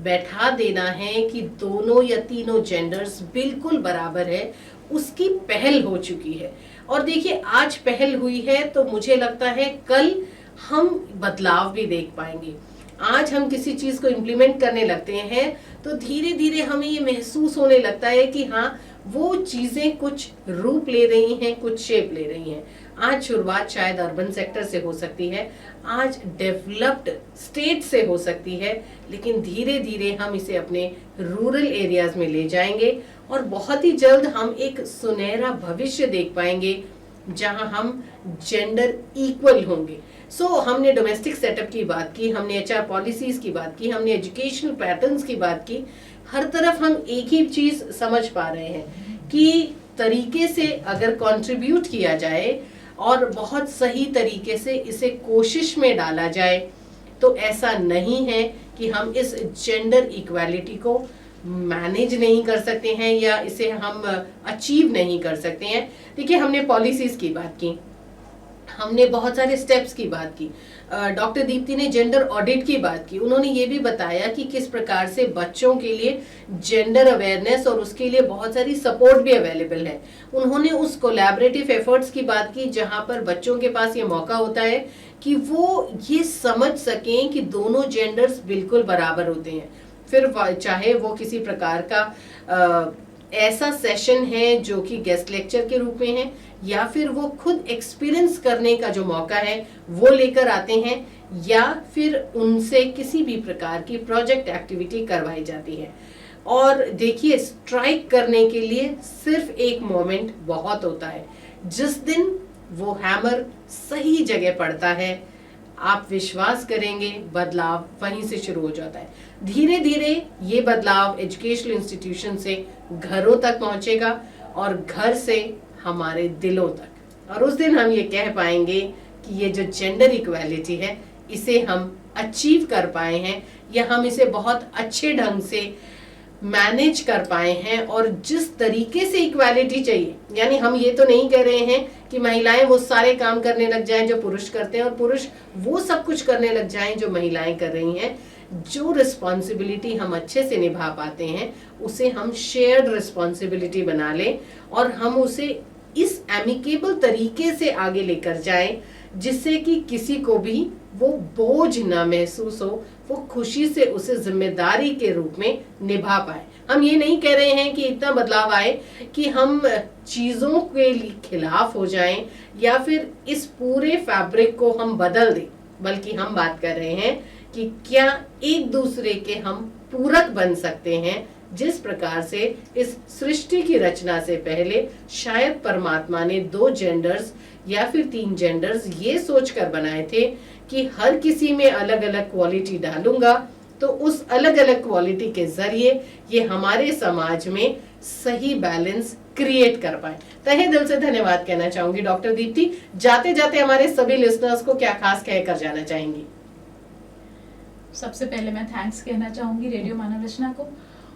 बैठा देना है कि दोनों या तीनों जेंडर्स बिल्कुल बराबर है, उसकी पहल हो चुकी है. और देखिए आज पहल हुई है तो मुझे लगता है कल हम बदलाव भी देख पाएंगे. आज हम किसी चीज को इम्प्लीमेंट करने लगते हैं तो धीरे धीरे हमें ये महसूस होने लगता है कि हाँ वो चीजें कुछ रूप ले रही हैं, कुछ शेप ले रही हैं. आज शुरुआत शायद अर्बन सेक्टर से हो सकती है, आज डेवलप्ड स्टेट से हो सकती है, लेकिन धीरे धीरे हम इसे अपने रूरल एरियाज में ले जाएंगे और बहुत ही जल्द हम एक सुनहरा भविष्य देख पाएंगे जहां हम जेंडर इक्वल होंगे. सो हमने डोमेस्टिक सेटअप की बात की, हमने एचआर पॉलिसीज की बात की, हमने एजुकेशनल पैटर्न्स की बात की. हर तरफ हम एक ही चीज समझ पा रहे हैं कि तरीके से अगर कंट्रीब्यूट किया जाए और बहुत सही तरीके से इसे कोशिश में डाला जाए तो ऐसा नहीं है कि हम इस जेंडर इक्वालिटी को मैनेज नहीं कर सकते हैं या इसे हम अचीव नहीं कर सकते हैं. देखिए हमने पॉलिसीज की बात की, हमने बहुत सारे स्टेप्स की बात की, डॉक्टर दीप्ति ने जेंडर ऑडिट की बात की. उन्होंने ये भी बताया कि किस प्रकार से बच्चों के लिए जेंडर अवेयरनेस और उसके लिए बहुत सारी सपोर्ट भी अवेलेबल है. उन्होंने उस कोलैबोरेटिव एफर्ट्स की बात की जहां पर बच्चों के पास ये मौका होता है कि वो ये समझ सकें कि दोनों जेंडर्स बिल्कुल बराबर होते हैं. फिर चाहे वो किसी प्रकार का ऐसा सेशन है जो कि गेस्ट लेक्चर के रूप में है या फिर वो खुद एक्सपीरियंस करने का जो मौका है वो लेकर आते हैं या फिर उनसे किसी भी प्रकार की प्रोजेक्ट एक्टिविटी करवाई जाती है. और देखिए स्ट्राइक करने के लिए सिर्फ एक मोमेंट बहुत होता है, जिस दिन वो हैमर सही जगह पड़ता है आप विश्वास करेंगे बदलाव वहीं से शुरू हो जाता है. धीरे धीरे ये बदलाव एजुकेशनल इंस्टीट्यूशन से घरों तक पहुंचेगा और घर से हमारे दिलों तक, और उस दिन हम ये कह पाएंगे कि ये जो जेंडर इक्वालिटी है इसे हम अचीव कर पाए हैं या हम इसे बहुत अच्छे ढंग से मैनेज कर पाए हैं. और जिस तरीके से इक्वालिटी चाहिए, यानी हम ये तो नहीं कह रहे हैं कि महिलाएं वो सारे काम करने लग जाएं जो पुरुष करते हैं और पुरुष वो सब कुछ करने लग जाएं जो महिलाएं कर रही हैं. जो रिस्पॉन्सिबिलिटी हम अच्छे से निभा पाते हैं उसे हम शेयर्ड रिस्पॉन्सिबिलिटी बना लें और हम उसे इस एमिकेबल तरीके से आगे लेकर जाएं जिससे कि किसी को भी वो बोझ ना महसूस हो, वो खुशी से उसे जिम्मेदारी के रूप में निभा पाए। हम ये नहीं कह रहे हैं कि इतना बदलाव आए कि हम चीजों के खिलाफ हो जाएं या फिर इस पूरे फैब्रिक को हम बदल दें, बल्कि हम बात कर रहे हैं कि क्या एक दूसरे के हम पूरक बन सकते हैं, जिस प्रकार से इस सृष्टि की रचना से पहले शायद परमात्मा ने 2 जेंडर्स या फिर 3 जेंडर्स ये सोचकर बनाए थे कि हर किसी में अलग अलग क्वालिटी डालूंगा तो उस अलग अलग क्वालिटी के जरिए ये हमारे समाज में सही बैलेंस क्रिएट कर पाए। तहे दिल से धन्यवाद कहना चाहूंगी डॉक्टर दीप्ति। जाते जाते हमारे सभी लिसनर्स को क्या खास कहकर जाना चाहेंगी? सबसे पहले मैं थैंक्स कहना चाहूंगी रेडियो मानव रचना को,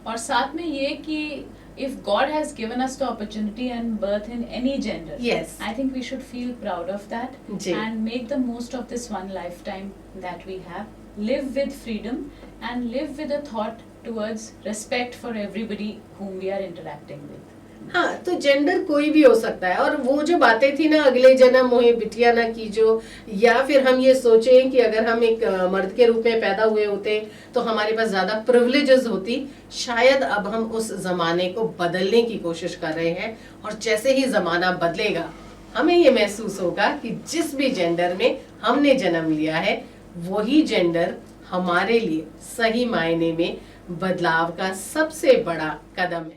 और साथ में ये कि if God has given us the opportunity and birth in any gender, yes, I think we should feel proud of that ji. and make the most of this one lifetime that we have. Live with freedom and live with a thought towards respect for everybody whom we are interacting with. हाँ, तो gender कोई भी हो सकता है। और वो जो बातें थी ना, अगले जन्म मोहे बिटिया ना कीजो, या फिर हम ये सोचें कि अगर हम एक मर्द के रूप में पैदा हुए होते तो हमारे पास ज्यादा प्रिविलेजेस होती, शायद अब हम उस जमाने को बदलने की कोशिश कर रहे हैं। और जैसे ही जमाना बदलेगा हमें ये महसूस होगा कि जिस भी जेंडर में हमने जन्म लिया है वही जेंडर हमारे लिए सही मायने में बदलाव का सबसे बड़ा कदम है।